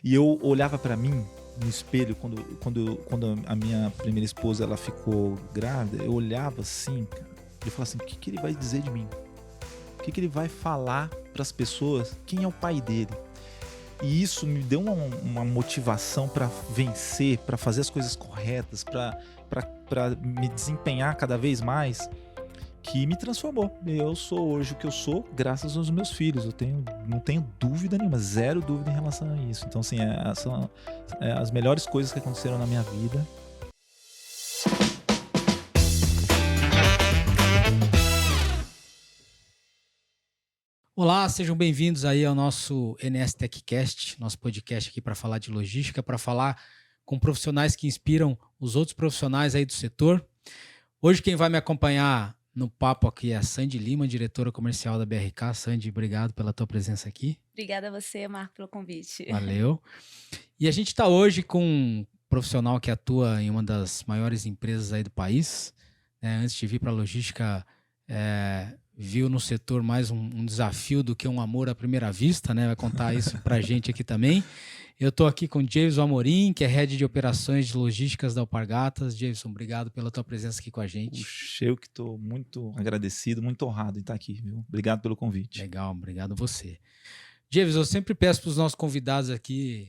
E eu olhava para mim no espelho quando a minha primeira esposa ela ficou grávida, eu olhava assim, cara, e eu falava assim, o que que ele vai dizer de mim? O que que ele vai falar para as pessoas? Quem é o pai dele? E isso me deu uma motivação para vencer, para fazer as coisas corretas, para me desempenhar cada vez mais, que me transformou. Eu sou hoje o que eu sou graças aos meus filhos. Não tenho dúvida nenhuma, zero dúvida em relação a isso. Então, assim, são as melhores coisas que aconteceram na minha vida. Olá, sejam bem-vindos aí ao nosso NS TechCast, nosso podcast aqui para falar de logística, para falar com profissionais que inspiram os outros profissionais aí do setor. Hoje quem vai me acompanhar no papo aqui é a Sandy Lima, diretora comercial da BRK. Sandy, obrigado pela tua presença aqui. Obrigada a você, Marco, pelo convite. Valeu. E a gente está hoje com um profissional que atua em uma das maiores empresas aí do país. Antes de vir para a logística, viu no setor mais um desafio do que um amor à primeira vista, né? Vai contar isso para a gente aqui também. Eu estou aqui com o Javeson Amorim, que é Head de Operações de Logísticas da Alpargatas. Javeson, obrigado pela tua presença aqui com a gente. Puxa, eu que estou muito agradecido, muito honrado em estar aqui, viu? Obrigado pelo convite. Legal, obrigado a você. Javeson, eu sempre peço para os nossos convidados aqui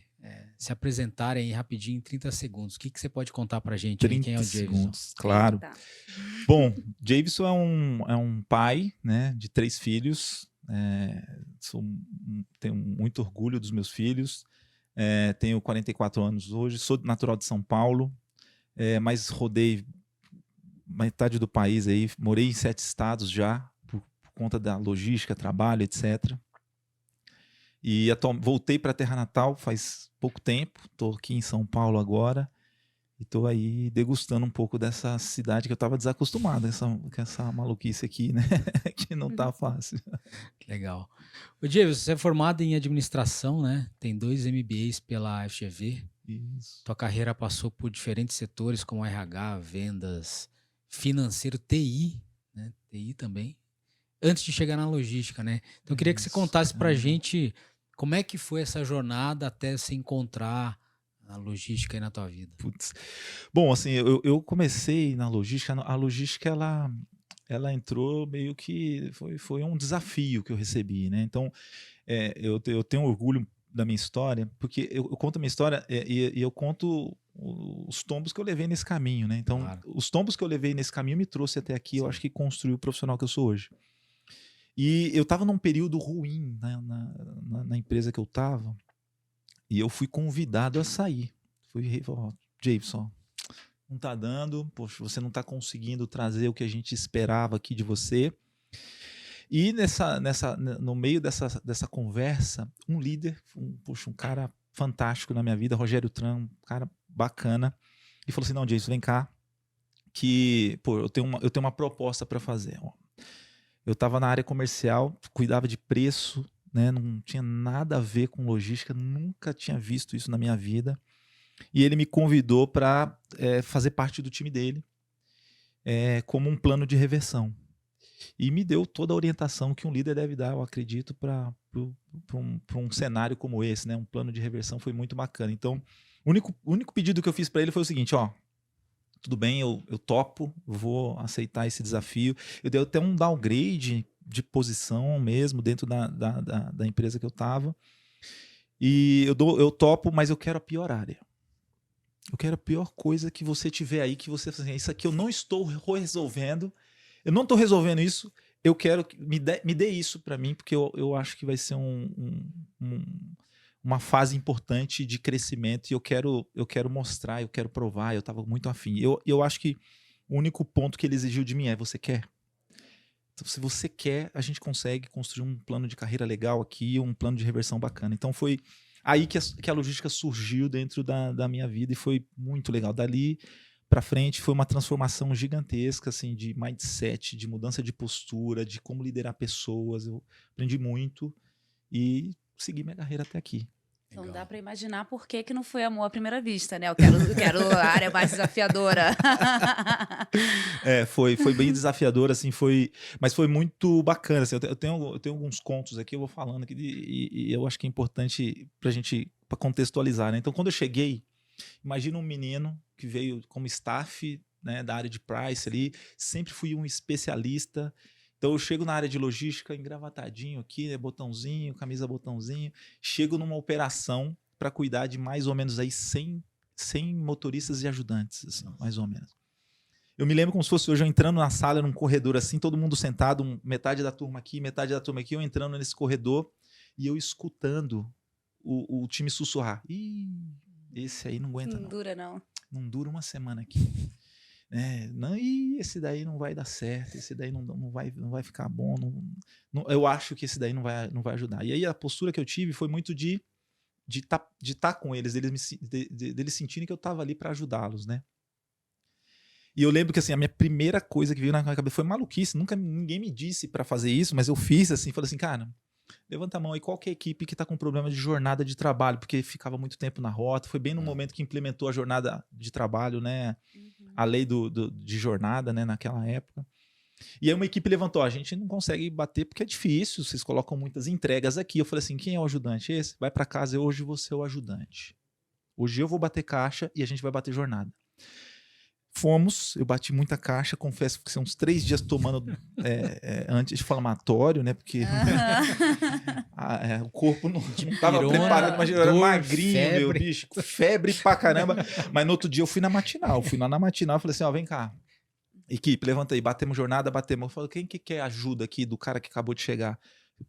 se apresentarem rapidinho em 30 segundos. O que você pode contar para a gente? 30 quem é o Javeson? Claro. Tá. Bom, Javeson é um pai, né, de 3 filhos. Tenho muito orgulho dos meus filhos. Tenho 44 anos hoje, sou natural de São Paulo, mas rodei metade do país aí, morei em 7 estados já, por conta da logística, trabalho, etc. E voltei para a terra natal faz pouco tempo, estou aqui em São Paulo agora, e estou aí degustando um pouco dessa cidade que eu estava desacostumado, com essa maluquice aqui, né? Que não tá fácil. Legal. O Javeson, você é formado em administração, né? Tem 2 MBAs pela FGV. Isso. Tua carreira passou por diferentes setores como RH, vendas, financeiro, TI, né? TI também. Antes de chegar na logística, né? Então eu queria que você contasse pra gente como é que foi essa jornada até se encontrar a logística aí na tua vida. Putz. Bom, assim, eu comecei na logística, a logística ela entrou meio que foi um desafio que eu recebi, né? Então, eu tenho orgulho da minha história, porque eu conto a minha história e eu conto os tombos que eu levei nesse caminho, né? Então, Claro. os tombos que eu levei nesse caminho me trouxe até aqui, eu acho que construiu o profissional que eu sou hoje. E eu estava num período ruim, né, na empresa que eu estava, e eu fui convidado a sair. Fui falar, Javeson, não tá dando, poxa, você não tá conseguindo trazer o que a gente esperava aqui de você. E no meio dessa conversa, um líder, um cara fantástico na minha vida, Rogério Tran, um cara bacana, e falou assim, não, Javeson, vem cá, que eu tenho uma proposta para fazer. Ó. Eu estava na área comercial, cuidava de preço, né, não tinha nada a ver com logística, nunca tinha visto isso na minha vida. E ele me convidou para fazer parte do time dele como um plano de reversão. E me deu toda a orientação que um líder deve dar, eu acredito, para um cenário como esse. Né? Um plano de reversão foi muito bacana. Então, o único pedido que eu fiz para ele foi o seguinte, ó, tudo bem, eu topo, vou aceitar esse desafio. Eu dei até um downgrade de posição mesmo dentro da empresa que eu estava. E eu topo, mas eu quero a pior área. Eu quero a pior coisa que você tiver aí, que você assim, isso aqui eu não estou resolvendo, eu não estou resolvendo isso, eu quero que me dê isso para mim, porque eu acho que vai ser uma fase importante de crescimento e eu quero mostrar, eu quero provar, eu estava muito afim. Eu acho que o único ponto que ele exigiu de mim é, você quer? Então, se você quer, a gente consegue construir um plano de carreira legal aqui, um plano de reversão bacana. Então foi aí que a logística surgiu dentro da minha vida e foi muito legal. Dali para frente foi uma transformação gigantesca, assim, de mindset, de mudança de postura, de como liderar pessoas. Eu aprendi muito e segui minha carreira até aqui. Então Legal. dá para imaginar por que não foi amor à primeira vista, né? Eu quero a área mais desafiadora. Foi bem desafiador, assim, mas foi muito bacana. Assim, eu tenho alguns contos aqui, eu vou falando aqui, e eu acho que é importante para a gente contextualizar, né? Então, quando eu cheguei, imagina um menino que veio como staff, né, da área de price ali, sempre fui um especialista. Então, eu chego na área de logística, engravatadinho aqui, né, botãozinho, camisa botãozinho, chego numa operação para cuidar de mais ou menos aí 100 motoristas e ajudantes, assim, mais ou menos. Eu me lembro como se fosse hoje eu entrando na sala, num corredor assim, todo mundo sentado, metade da turma aqui, metade da turma aqui, eu entrando nesse corredor e eu escutando o time sussurrar. Ih, esse aí não aguenta, Não dura, não. Não dura uma semana aqui. Não, esse daí não vai dar certo, esse daí não vai ficar bom. Eu acho que esse daí não vai ajudar. E aí a postura que eu tive foi muito de estar com eles, deles sentirem que eu estava ali para ajudá-los, né? E eu lembro que assim, a minha primeira coisa que veio na minha cabeça foi maluquice. Nunca ninguém me disse para fazer isso, mas eu fiz assim, falei assim, cara, levanta a mão aí, qual que é a equipe que está com problema de jornada de trabalho, porque ficava muito tempo na rota. Foi bem no momento que implementou a jornada de trabalho, né? A lei de jornada, né? Naquela época. E aí uma equipe levantou, a gente não consegue bater porque é difícil, vocês colocam muitas entregas aqui. Eu falei assim, quem é o ajudante? Esse? Vai para casa, hoje você é o ajudante. Hoje eu vou bater caixa e a gente vai bater jornada. Fomos, eu bati muita caixa, confesso que são uns 3 dias tomando anti-inflamatório, né? Porque o corpo não estava preparado, mas eu era magrinho, febre. Meu bicho, febre pra caramba. Mas no outro dia eu fui na matinal, na matinal e falei assim, ó, vem cá, equipe, levanta aí, batemos jornada, batemos. Eu falei, quem que quer ajuda aqui do cara que acabou de chegar?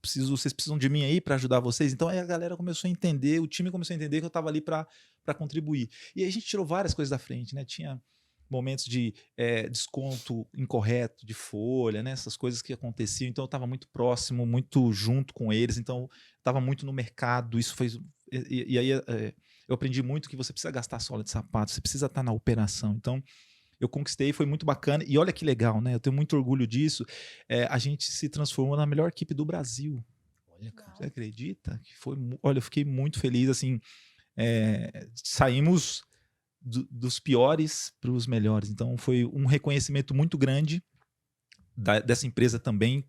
Vocês precisam de mim aí para ajudar vocês? Então aí a galera começou a entender, o time começou a entender que eu estava ali para contribuir. E aí a gente tirou várias coisas da frente, né? Tinha momentos de desconto incorreto de folha, né? Essas coisas que aconteciam. Então eu estava muito próximo, muito junto com eles. Então estava muito no mercado. Isso fez... E aí eu aprendi muito que você precisa gastar sola de sapato, você precisa estar na operação. Então eu conquistei, foi muito bacana. E olha que legal, né? Eu tenho muito orgulho disso. A gente se transformou na melhor equipe do Brasil. Olha, cara. Você acredita? Olha, eu fiquei muito feliz. Assim, saímos dos piores para os melhores. Então, foi um reconhecimento muito grande dessa empresa também.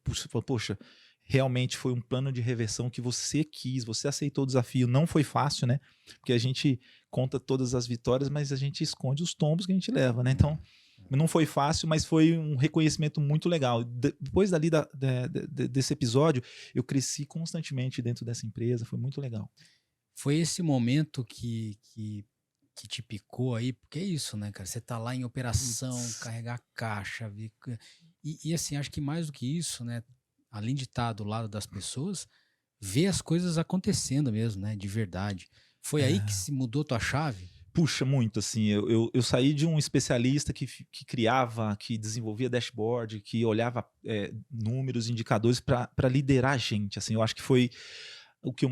Poxa, realmente foi um plano de reversão que você quis, você aceitou o desafio. Não foi fácil, né? Porque a gente conta todas as vitórias, mas a gente esconde os tombos que a gente leva, né? Então, não foi fácil, mas foi um reconhecimento muito legal. Depois dali desse episódio, eu cresci constantemente dentro dessa empresa, foi muito legal. Foi esse momento que te picou aí, porque é isso, né, cara? Você tá lá em operação, carregar caixa, e assim, acho que mais do que isso, né, além de estar do lado das pessoas, ver as coisas acontecendo mesmo, né, de verdade. Foi aí que se mudou tua chave? Puxa, muito, assim, eu saí de um especialista que criava, que desenvolvia dashboard, que olhava números, indicadores para liderar a gente, assim, eu acho que foi o que eu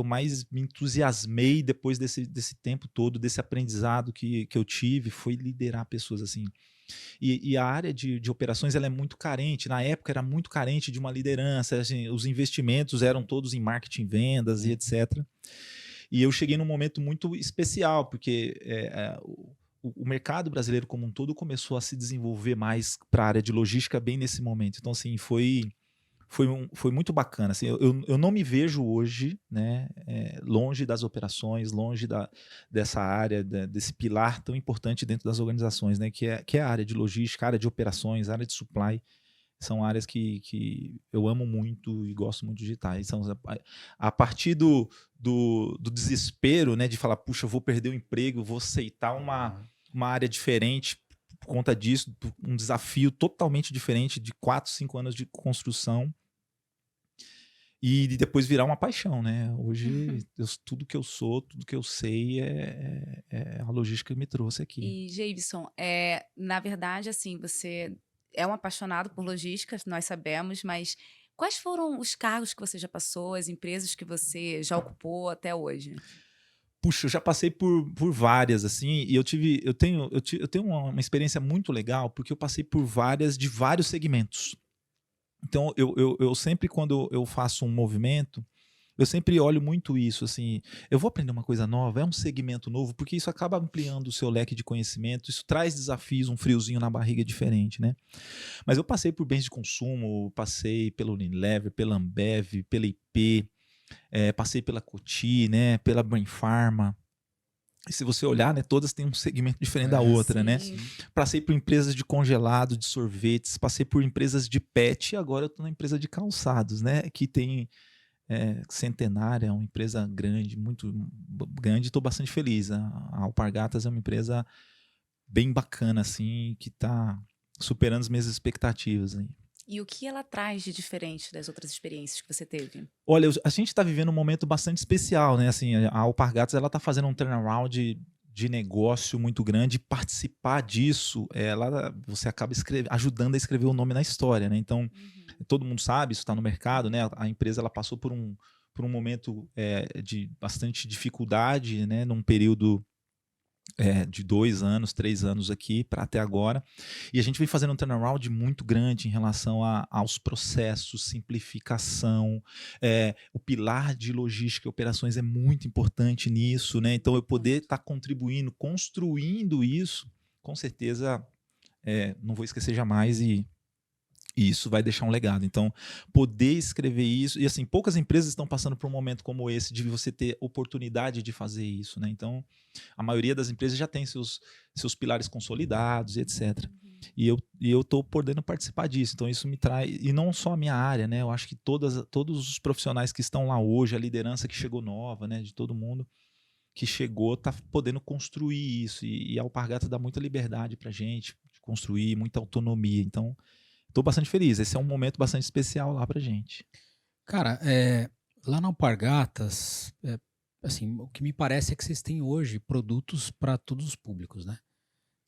mais me entusiasmei depois desse tempo todo, desse aprendizado que eu tive, foi liderar pessoas, assim. E a área de operações ela é muito carente, na época era muito carente de uma liderança, assim, os investimentos eram todos em marketing, vendas e etc. E eu cheguei num momento muito especial, porque o mercado brasileiro como um todo começou a se desenvolver mais para a área de logística bem nesse momento. Então, assim, foi muito bacana. Assim, eu não me vejo hoje, né, longe das operações, longe dessa área, desse pilar tão importante dentro das organizações, né, que é a área de logística, a área de operações, a área de supply. São áreas que eu amo muito e gosto muito de estar. Então, a partir do desespero, né, de falar, puxa, eu vou perder o emprego, vou aceitar uma área diferente por conta disso, um desafio totalmente diferente de 4, 5 anos de construção e depois virar uma paixão, né? Hoje, tudo que eu sou, tudo que eu sei é a logística que me trouxe aqui. E, Geivson, na verdade, assim, você é um apaixonado por logística, nós sabemos, mas quais foram os cargos que você já passou, as empresas que você já ocupou até hoje? Puxa, eu já passei por várias, assim, e eu tenho uma experiência muito legal, porque eu passei por de vários segmentos. Então, eu sempre, quando eu faço um movimento, eu sempre olho muito isso, assim, eu vou aprender uma coisa nova, é um segmento novo, porque isso acaba ampliando o seu leque de conhecimento, isso traz desafios, um friozinho na barriga diferente, né? Mas eu passei por bens de consumo, passei pela Unilever, pela Ambev, pela IP, passei pela Coty, né, pela Brain Pharma. E se você olhar, né, todas têm um segmento diferente da outra, né? Sim. Passei por empresas de congelado, de sorvetes, passei por empresas de pet e agora eu estou na empresa de calçados, né? Que tem Centenária, é uma empresa grande, muito grande, estou bastante feliz. A Alpargatas é uma empresa bem bacana, assim, que está superando as minhas expectativas aí. E o que ela traz de diferente das outras experiências que você teve? Olha, a gente está vivendo um momento bastante especial, né? Assim, a Alpargatas ela está fazendo um turnaround de negócio muito grande. Participar disso, você acaba ajudando a escrever o nome na história, né? Então, todo mundo sabe, isso está no mercado, né? A empresa ela passou por um momento de bastante dificuldade, né? Num período de 2 anos, 3 anos aqui para até agora. E a gente vem fazendo um turnaround muito grande em relação aos processos, simplificação. O pilar de logística e operações é muito importante nisso, né? Então, eu poder estar contribuindo, construindo isso, com certeza não vou esquecer jamais e isso vai deixar um legado. Então, poder escrever isso, e assim, poucas empresas estão passando por um momento como esse, de você ter oportunidade de fazer isso, né? Então, a maioria das empresas já tem seus pilares consolidados e etc. E eu estou podendo participar disso. Então, isso me traz, e não só a minha área, né? Eu acho que todos os profissionais que estão lá hoje, a liderança que chegou nova, né? De todo mundo que chegou, está podendo construir isso. E a Alpargatas dá muita liberdade para a gente de construir, muita autonomia. Então, estou bastante feliz. Esse é um momento bastante especial lá pra gente. Cara, lá na Alpargatas, assim, o que me parece é que vocês têm hoje produtos para todos os públicos, né?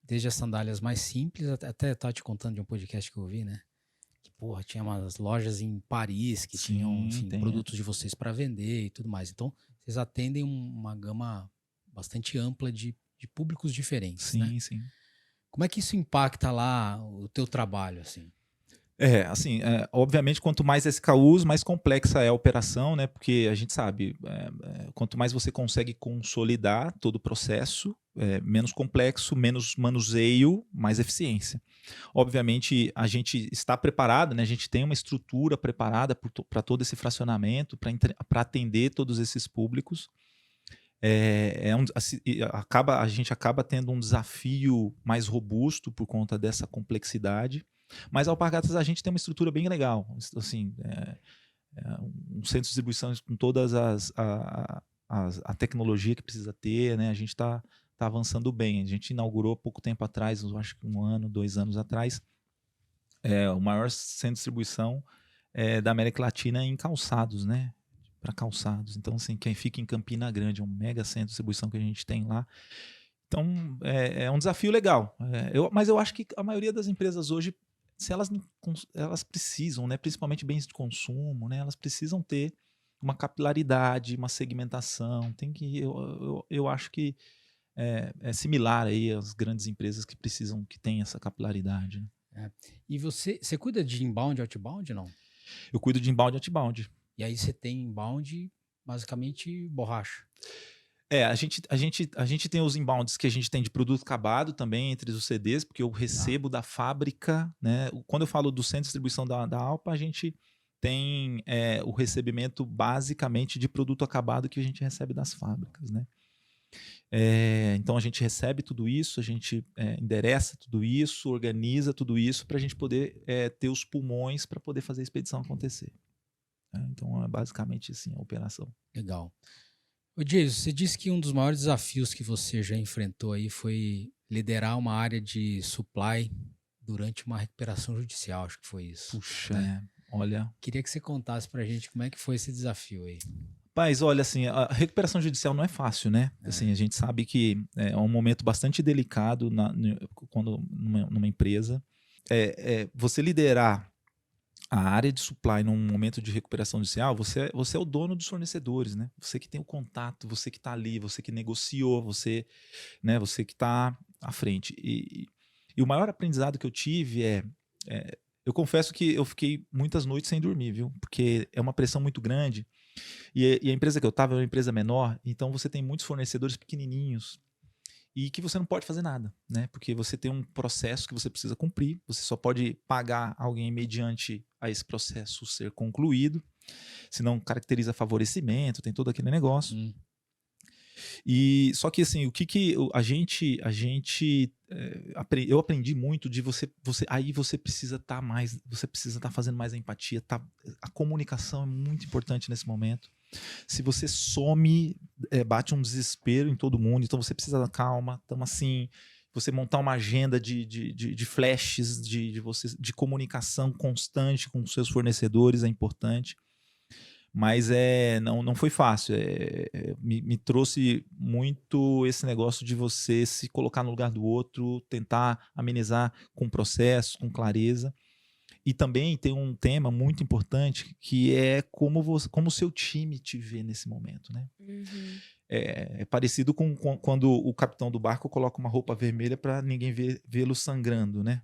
Desde as sandálias mais simples, até estava te contando de um podcast que eu ouvi, né? Que, porra, tinha umas lojas em Paris que tinham, enfim, produtos de vocês para vender e tudo mais. Então, vocês atendem uma gama bastante ampla de públicos diferentes, né? Sim. Como é que isso impacta lá o teu trabalho, assim? Obviamente, quanto mais SKUs, mais complexa é a operação, né? Porque a gente sabe, quanto mais você consegue consolidar todo o processo, menos complexo, menos manuseio, mais eficiência. Obviamente, a gente está preparado, né? A gente tem uma estrutura preparada para todo esse fracionamento, para atender todos esses públicos. A gente acaba tendo um desafio mais robusto por conta dessa complexidade. Mas a Alpargatas a gente tem uma estrutura bem legal, assim, um centro de distribuição com todas a tecnologia que precisa ter, né? A gente está avançando bem. A gente inaugurou pouco tempo atrás, acho que 1 ano, 2 anos atrás, o maior centro de distribuição da América Latina em calçados, né? Para calçados. Então, assim, quem fica em Campina Grande, é um mega centro de distribuição que a gente tem lá. Então, é um desafio legal. Mas eu acho que a maioria das empresas hoje, se elas precisam, né, principalmente bens de consumo, né, elas precisam ter uma capilaridade, uma segmentação. Eu acho que é similar aí às grandes empresas que precisam, que têm essa capilaridade. Né? E você cuida de inbound e outbound, não? Eu cuido de inbound e outbound. E aí você tem inbound, basicamente, borracha. A gente tem os inbounds que a gente tem de produto acabado também, entre os CDs, porque eu recebo da fábrica, né? Quando eu falo do centro de distribuição da Alpa, a gente tem o recebimento basicamente de produto acabado que a gente recebe das fábricas, né? Então a gente recebe tudo isso, a gente endereça tudo isso, organiza tudo isso para a gente poder ter os pulmões para poder fazer a expedição acontecer. Então é basicamente assim a operação. Legal. Ô Jason, você disse que um dos maiores desafios que você já enfrentou aí foi liderar uma área de supply durante uma recuperação judicial, acho que foi isso. Puxa, olha... Queria que você contasse pra gente como é que foi esse desafio aí. Mas olha, assim, a recuperação judicial não é fácil, né? Assim, a gente sabe que é um momento bastante delicado quando numa empresa. Você liderar a área de supply num momento de recuperação judicial, você é o dono dos fornecedores, né? Você que tem o contato, você que está ali, você que negociou, você que está à frente. E o maior aprendizado que eu tive eu confesso que eu fiquei muitas noites sem dormir, viu? Porque é uma pressão muito grande. E a empresa que eu estava é uma empresa menor, então você tem muitos fornecedores pequenininhos e que você não pode fazer nada, né? Porque você tem um processo que você precisa cumprir, você só pode pagar alguém mediante a esse processo ser concluído. senão caracteriza favorecimento, tem todo aquele negócio. E só que assim, o que eu aprendi muito de aí você precisa estar você precisa estar fazendo mais a empatia, a comunicação é muito importante nesse momento. Se você some, bate um desespero em todo mundo, então você precisa da calma. Então assim, você montar uma agenda de flashes, de comunicação constante com os seus fornecedores é importante. Mas não foi fácil. Me trouxe muito esse negócio de você se colocar no lugar do outro, tentar amenizar com processo, com clareza. E também tem um tema muito importante que é como o seu time te vê nesse momento, né? Uhum. É parecido com quando o capitão do barco coloca uma roupa vermelha para ninguém vê-lo sangrando, né?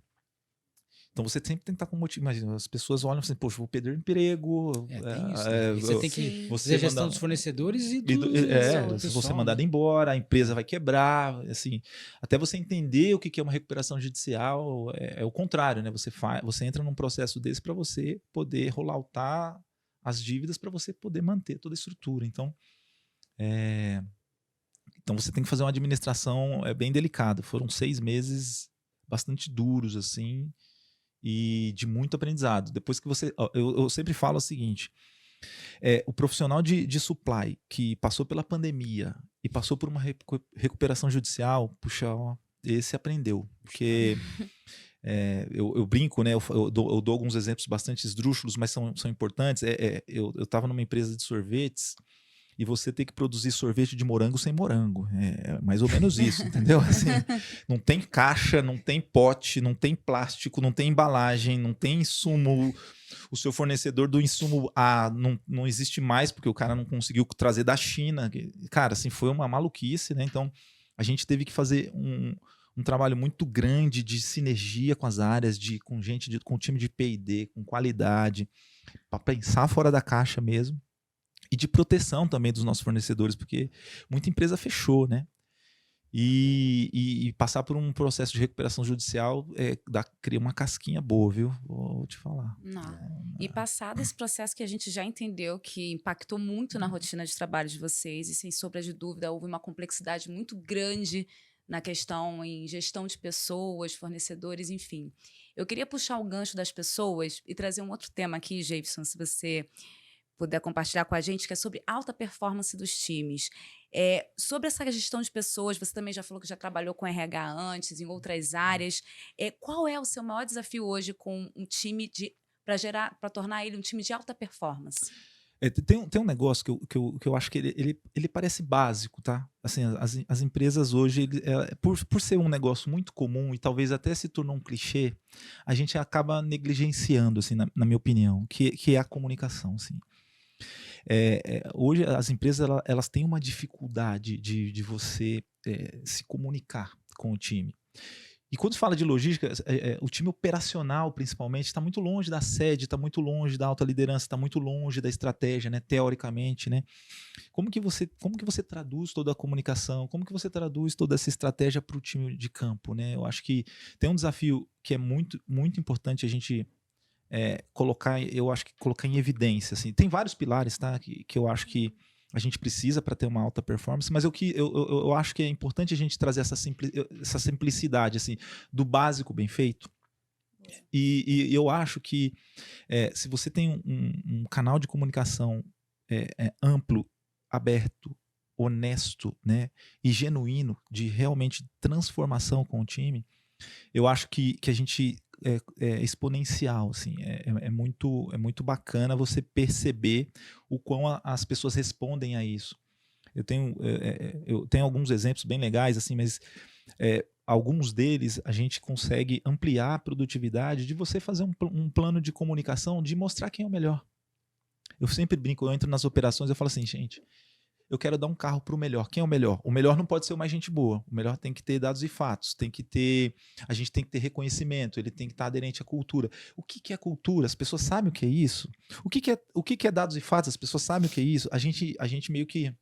Então você sempre tem que estar com motivo. Imagina, as pessoas olham assim, poxa, vou perder o emprego. Tem isso, né? E você tem que fazer a gestão dos fornecedores e se você mandado embora, a empresa vai quebrar. Assim, até você entender o que é uma recuperação judicial, é o contrário, né? Você entra num processo desse para você poder rolloutar as dívidas para você poder manter toda a estrutura. Então você tem que fazer uma administração bem delicada. Foram 6 meses bastante duros, assim, e de muito aprendizado. Depois que você... Eu sempre falo o seguinte, o profissional de supply que passou pela pandemia e passou por uma recuperação judicial, puxa, esse aprendeu. Porque eu brinco, né? Eu dou alguns exemplos bastante esdrúxulos, mas são importantes. Eu estava numa empresa de sorvetes e você ter que produzir sorvete de morango sem morango. É mais ou menos isso, entendeu? Assim, não tem caixa, não tem pote, não tem plástico, não tem embalagem, não tem insumo. O seu fornecedor do insumo A não existe mais porque o cara não conseguiu trazer da China. Cara, assim, foi uma maluquice, né? Então, a gente teve que fazer um trabalho muito grande de sinergia com as áreas, com time de P&D, com qualidade, para pensar fora da caixa mesmo. E de proteção também dos nossos fornecedores, porque muita empresa fechou, né? E passar por um processo de recuperação judicial cria uma casquinha boa, viu? Vou te falar. E passado esse processo que a gente já entendeu que impactou muito na rotina de trabalho de vocês, e sem sombra de dúvida houve uma complexidade muito grande na questão em gestão de pessoas, fornecedores, enfim. Eu queria puxar o gancho das pessoas e trazer um outro tema aqui, Jefferson, se você puder compartilhar com a gente, que é sobre alta performance dos times. Sobre essa gestão de pessoas, você também já falou que já trabalhou com RH antes, em outras áreas. Qual é o seu maior desafio hoje com um time para tornar ele um time de alta performance? Tem um negócio que eu acho que ele parece básico, tá? Assim, as empresas hoje, por ser um negócio muito comum e talvez até se tornou um clichê, a gente acaba negligenciando, assim, na minha opinião, que é a comunicação, assim. Hoje as empresas elas têm uma dificuldade de você se comunicar com o time. E quando se fala de logística, o time operacional, principalmente, está muito longe da sede, está muito longe da alta liderança, está muito longe da estratégia, né, teoricamente. Né? Como que você traduz toda a comunicação? Como que você traduz toda essa estratégia para o time de campo? Né? Eu acho que tem um desafio que é muito, muito importante a gente colocar em evidência. Assim. Tem vários pilares, tá, que eu acho que a gente precisa para ter uma alta performance, mas eu acho que é importante a gente trazer essa simplicidade, assim, do básico bem feito. E eu acho que se você tem um canal de comunicação amplo, aberto, honesto, né, e genuíno, de realmente transformação com o time, eu acho que a gente é exponencial, assim, é muito bacana você perceber o quão as pessoas respondem a isso. Eu tenho alguns exemplos bem legais, assim, mas alguns deles a gente consegue ampliar a produtividade de você fazer um plano de comunicação, de mostrar quem é o melhor. Eu sempre brinco, eu entro nas operações e falo assim, gente, eu quero dar um carro para o melhor. Quem é o melhor? O melhor não pode ser o mais gente boa. O melhor tem que ter dados e fatos. A gente tem que ter reconhecimento. Ele tem que estar aderente à cultura. O que é cultura? As pessoas sabem o que é isso? O que é dados e fatos? As pessoas sabem o que é isso? A gente meio que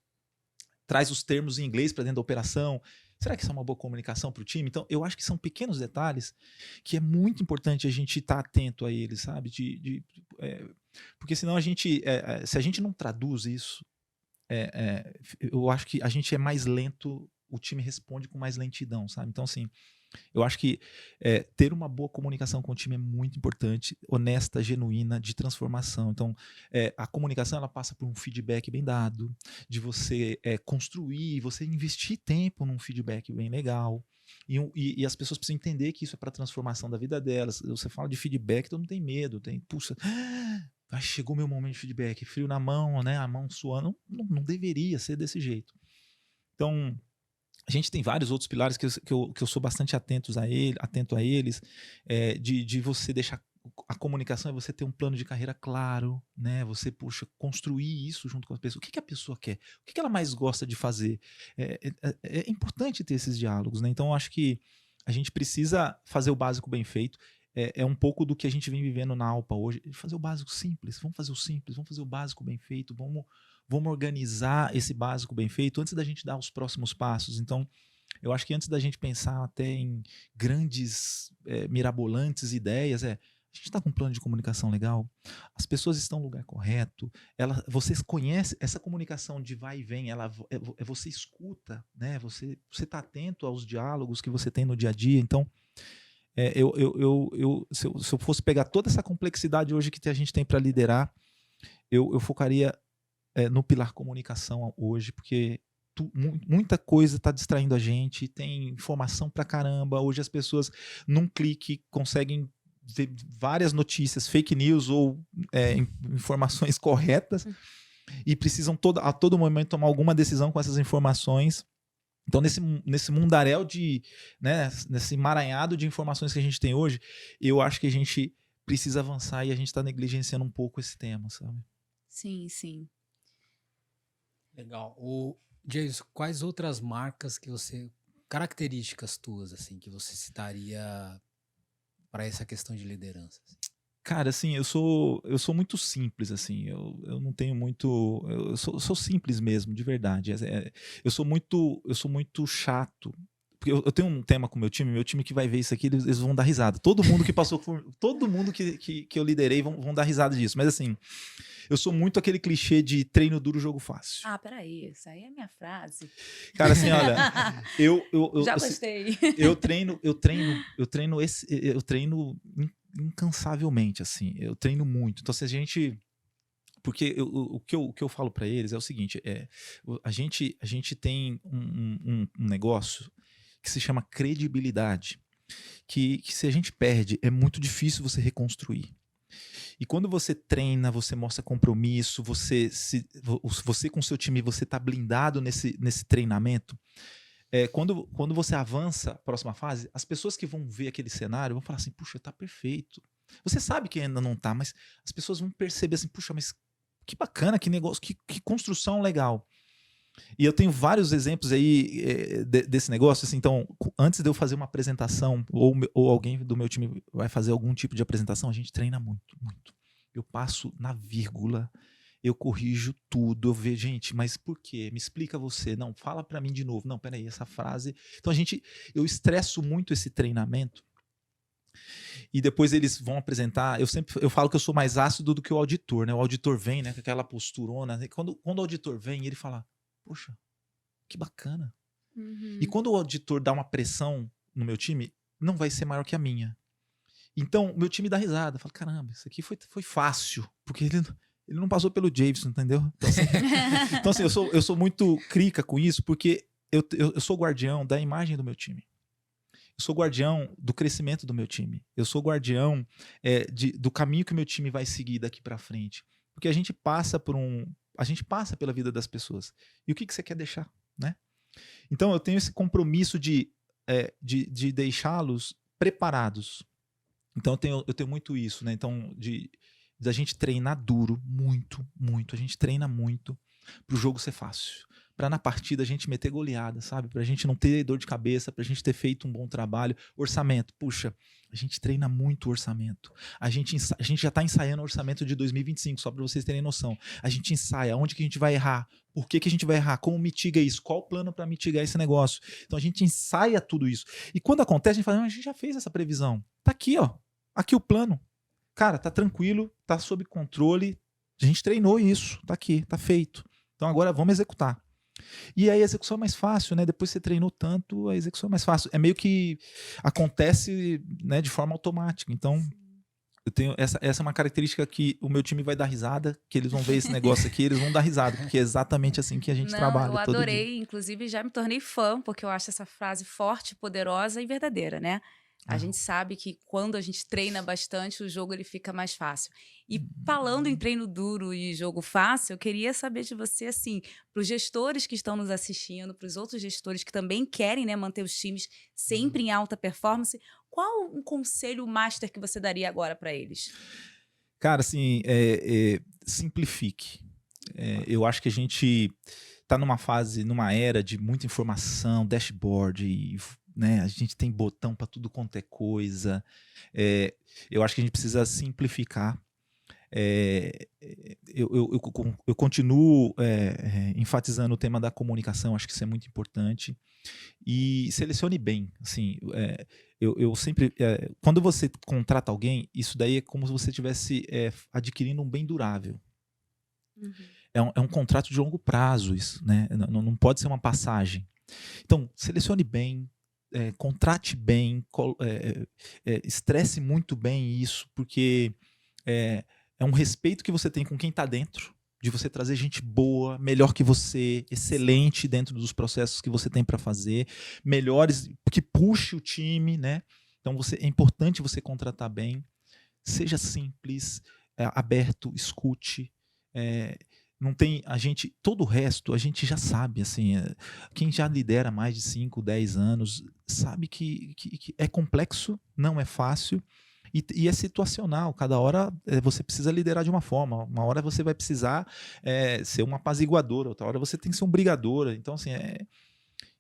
traz os termos em inglês para dentro da operação. Será que isso é uma boa comunicação para o time? Então, eu acho que são pequenos detalhes que é muito importante a gente estar atento a eles, sabe? Porque senão se a gente não traduz isso, eu acho que a gente é mais lento, o time responde com mais lentidão, sabe? Então, assim, eu acho que ter uma boa comunicação com o time é muito importante, honesta, genuína, de transformação. Então, a comunicação ela passa por um feedback bem dado, de você construir, você investir tempo num feedback bem legal. E as pessoas precisam entender que isso é para a transformação da vida delas. Você fala de feedback, todo mundo tem medo, puxa, chegou meu momento de feedback, frio na mão, né? A mão suando. Não deveria ser desse jeito. Então, a gente tem vários outros pilares que eu sou bastante atento a eles, de você deixar a comunicação é você ter um plano de carreira claro, né? Você, construir isso junto com a pessoa. O que a pessoa quer? O que ela mais gosta de fazer? É importante ter esses diálogos, né? Então, eu acho que a gente precisa fazer o básico bem feito. É um pouco do que a gente vem vivendo na Alpa hoje. Fazer o básico simples. Vamos fazer o simples, vamos fazer o básico bem feito, vamos organizar esse básico bem feito antes da gente dar os próximos passos. Então, eu acho que antes da gente pensar até em grandes, mirabolantes ideias, a gente está com um plano de comunicação legal, as pessoas estão no lugar correto, vocês conhecem essa comunicação de vai e vem, você escuta, né? Você está atento aos diálogos que você tem no dia a dia. Então, se eu fosse pegar toda essa complexidade hoje que a gente tem para liderar, eu focaria no pilar comunicação hoje, porque muita coisa está distraindo a gente, tem informação pra caramba. Hoje as pessoas, num clique, conseguem ver várias notícias, fake news ou informações corretas, e precisam a todo momento tomar alguma decisão com essas informações. Então, nesse mundaréu né, nesse emaranhado de informações que a gente tem hoje, eu acho que a gente precisa avançar e a gente está negligenciando um pouco esse tema, sabe? Sim, sim. Legal. Jason, quais outras marcas características tuas, assim, que você citaria para essa questão de liderança? Assim? Cara, assim, eu sou muito simples, assim, eu não tenho muito, eu sou simples mesmo, de verdade. Eu sou muito chato. Porque eu tenho um tema com o meu time que vai ver isso aqui, eles vão dar risada. Todo mundo que passou todo mundo que eu liderei vão dar risada disso. Mas assim, eu sou muito aquele clichê de treino duro, jogo fácil. Ah, peraí, isso aí é minha frase. Cara, assim, olha, eu já gostei. Eu treino incansavelmente, assim. Eu treino muito. Então, se a gente... Porque o que eu falo para eles é o seguinte, a gente tem um negócio que se chama credibilidade, que se a gente perde, é muito difícil você reconstruir. E quando você treina, você mostra compromisso, você com seu time, você está blindado nesse treinamento. Quando você avança a próxima fase, as pessoas que vão ver aquele cenário vão falar assim, puxa, tá perfeito. Você sabe que ainda não tá, mas as pessoas vão perceber assim, puxa, mas que bacana, que negócio, que construção legal. E eu tenho vários exemplos aí desse negócio. Assim, então, antes de eu fazer uma apresentação, ou alguém do meu time vai fazer algum tipo de apresentação, a gente treina muito, muito. Eu passo na vírgula, eu corrijo tudo, eu vejo, gente, mas por quê? Me explica você. Não, fala para mim de novo. Não, peraí, essa frase... Então, eu estresso muito esse treinamento. E depois eles vão apresentar. Eu falo que eu sou mais ácido do que o auditor, né? O auditor vem, né, com aquela posturona. Quando o auditor vem, ele fala, poxa, que bacana. Uhum. E quando o auditor dá uma pressão no meu time, não vai ser maior que a minha. Então, o meu time dá risada. Fala, caramba, isso aqui foi fácil. Porque ele não passou pelo Jason, entendeu? Então, assim, eu sou muito crica com isso, porque eu sou guardião da imagem do meu time. Eu sou guardião do crescimento do meu time. Eu sou guardião do caminho que o meu time vai seguir daqui para frente. Porque a gente passa pela vida das pessoas. E o que você quer deixar, né? Então eu tenho esse compromisso de deixá-los preparados. Então eu tenho muito isso, né? Então da gente treinar duro, muito, muito. A gente treina muito para o jogo ser fácil. Para na partida a gente meter goleada, sabe? Para a gente não ter dor de cabeça, para a gente ter feito um bom trabalho. Orçamento, puxa, a gente treina muito o orçamento. A gente já está ensaiando o orçamento de 2025, só para vocês terem noção. A gente ensaia onde que a gente vai errar, por que a gente vai errar, como mitiga isso, qual o plano para mitigar esse negócio. Então a gente ensaia tudo isso. E quando acontece, a gente fala, a gente já fez essa previsão. Tá aqui, ó. Aqui o plano. cara, tá tranquilo, tá sob controle, a gente treinou isso, tá aqui, tá feito. Então agora vamos executar. E aí a execução é mais fácil, né? Depois que você treinou tanto, a execução é mais fácil. É meio que acontece, né, de forma automática. Então, eu tenho essa é uma característica que o meu time vai dar risada, que eles vão ver esse negócio aqui, eles vão dar risada, porque é exatamente assim que a gente trabalha eu todo dia. adorei, inclusive já me tornei fã, porque eu acho essa frase forte, poderosa e verdadeira, né? A gente sabe que quando a gente treina bastante, o jogo ele fica mais fácil. E falando em treino duro e jogo fácil, eu queria saber de você, assim, para os gestores que estão nos assistindo, para os outros gestores que também querem, né, manter os times sempre em alta performance, qual um conselho master que você daria agora para eles? Cara, assim, simplifique. Eu acho que a gente está numa era de muita informação, dashboard, né, a gente tem botão para tudo quanto é coisa. Eu acho que a gente precisa simplificar. Eu continuo enfatizando o tema da comunicação, acho que isso é muito importante. E selecione bem. Assim, eu sempre. Quando você contrata alguém, isso daí é como se você estivesse adquirindo um bem durável. Uhum. É um contrato de longo prazo, isso, né? Não pode ser uma passagem. Então, selecione bem, contrate bem, estresse muito bem isso, porque é um respeito que você tem com quem está dentro, de você trazer gente boa, melhor que você, excelente dentro dos processos que você tem para fazer, melhores, que puxe o time, né? Então é importante você contratar bem, seja simples, aberto, escute. Não tem todo o resto a gente já sabe, assim, quem já lidera mais de 5, 10 anos sabe que é complexo, não é fácil e é situacional. Cada hora você precisa liderar de uma forma, uma hora você vai precisar ser uma apaziguadora, outra hora você tem que ser um brigador. Então, assim,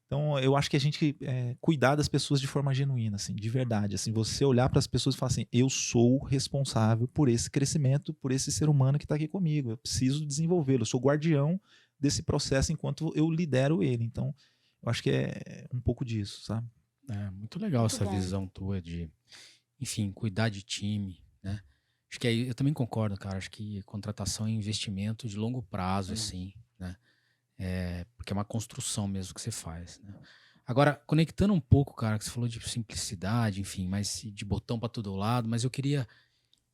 então eu acho que a gente cuidar das pessoas de forma genuína, assim, de verdade, assim, você olhar para as pessoas e falar assim, eu sou responsável por esse crescimento, por esse ser humano que está aqui comigo, eu preciso desenvolvê-lo, eu sou guardião desse processo enquanto eu lidero ele. Então eu acho que é um pouco disso, sabe? Muito legal Muito essa bom. visão tua de, enfim, cuidar de time, né? Acho que aí eu também concordo, cara. Acho que contratação é investimento de longo prazo, assim, né? Porque é uma construção mesmo que você faz, né? Agora, conectando um pouco, cara, que você falou de simplicidade, enfim, mas de botão para todo lado, mas eu queria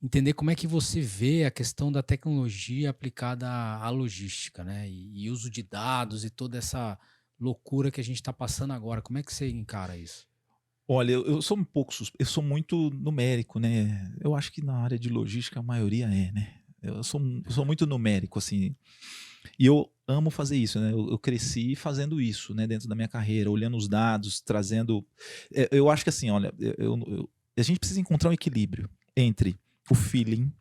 entender como é que você vê a questão da tecnologia aplicada à logística, né? E uso de dados e toda essa loucura que a gente está passando agora. Como é que você encara isso? Olha, eu sou um pouco eu sou muito numérico, né? Eu acho que na área de logística a maioria né? Eu sou muito numérico, assim. E eu amo fazer isso, né? Eu cresci fazendo isso, né? Dentro da minha carreira, olhando os dados, trazendo. Eu acho que assim, olha, a gente precisa encontrar um equilíbrio entre o feeling,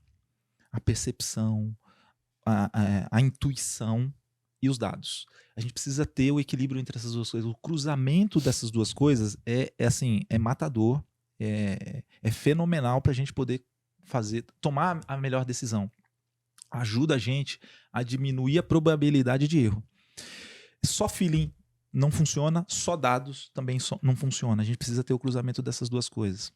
a percepção, a intuição e os dados. A gente precisa ter o equilíbrio entre essas duas coisas. O cruzamento dessas duas coisas assim, é matador, é fenomenal para a gente poder tomar a melhor decisão. Ajuda a gente a diminuir a probabilidade de erro. Só feeling não funciona, só dados também não funciona. A gente precisa ter o cruzamento dessas duas coisas.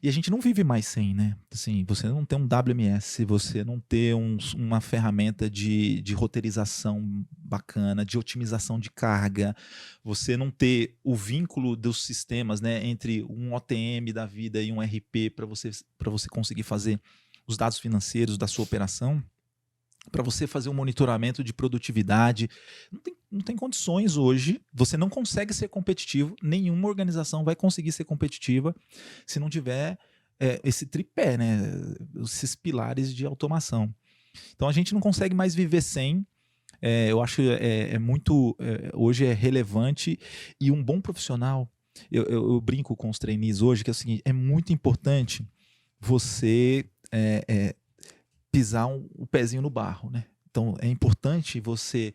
E a gente não vive mais sem, né? Assim, você não tem um WMS, você não ter uma ferramenta de roteirização bacana, de otimização de carga, você não ter o vínculo dos sistemas, né, entre um OTM da vida e um RP para você conseguir fazer os dados financeiros da sua operação, para você fazer um monitoramento de produtividade. Não tem condições hoje, você não consegue ser competitivo, nenhuma organização vai conseguir ser competitiva se não tiver esse tripé, né? Esses pilares de automação. Então a gente não consegue mais viver sem. Eu acho muito, hoje é relevante, e um bom profissional, eu brinco com os trainees hoje, que é o seguinte, é muito importante você pisar o pezinho no barro, né? Então é importante você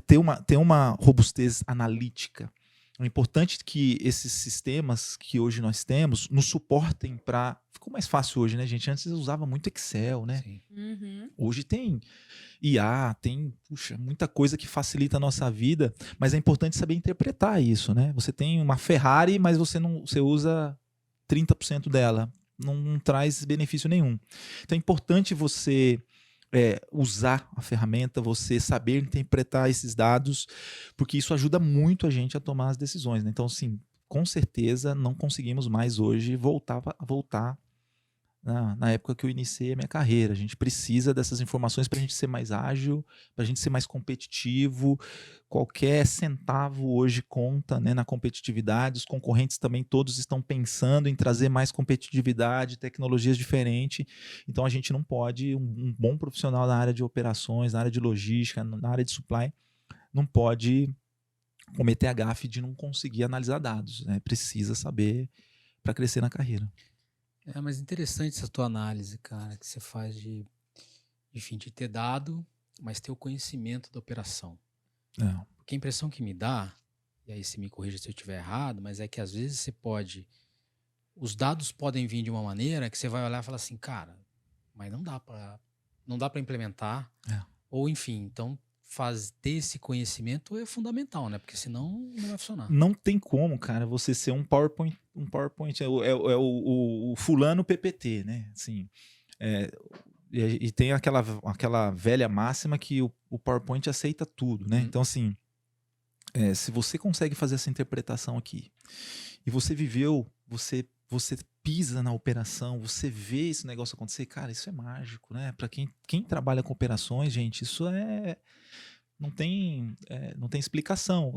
ter uma robustez analítica. É importante que esses sistemas que hoje nós temos nos suportem para... Ficou mais fácil hoje, né, gente? Antes eu usava muito Excel, né? Uhum. Hoje tem IA, tem muita coisa que facilita a nossa vida, mas é importante saber interpretar isso, né? Você tem uma Ferrari, mas você usa 30% dela. não traz benefício nenhum. Então é importante você usar a ferramenta, você saber interpretar esses dados, porque isso ajuda muito a gente a tomar as decisões, né? Então, assim, com certeza não conseguimos mais hoje voltar na época que eu iniciei a minha carreira. A gente precisa dessas informações para a gente ser mais ágil, para a gente ser mais competitivo. Qualquer centavo hoje conta, né, na competitividade. Os concorrentes também todos estão pensando em trazer mais competitividade, tecnologias diferentes. Então a gente não pode, um bom profissional na área de operações, na área de logística, na área de supply, não pode cometer a gafe de não conseguir analisar dados, né? Precisa saber para crescer na carreira. Mas interessante essa tua análise, cara, que você faz enfim, de ter dado, mas ter o conhecimento da operação. Porque a impressão que me dá, e aí você me corrija se eu estiver errado, mas é que às vezes os dados podem vir de uma maneira que você vai olhar e falar assim, cara, mas não dá para implementar, ou enfim, então ter esse conhecimento é fundamental, né? Porque senão não vai funcionar. Não tem como, cara, você ser um PowerPoint o fulano PPT, né? Assim, e tem aquela velha máxima que o PowerPoint aceita tudo, né? Então, assim, se você consegue fazer essa interpretação aqui e você viveu, você pisa na operação, você vê esse negócio acontecer, cara, isso é mágico, né? Para quem trabalha com operações, gente, isso não tem explicação.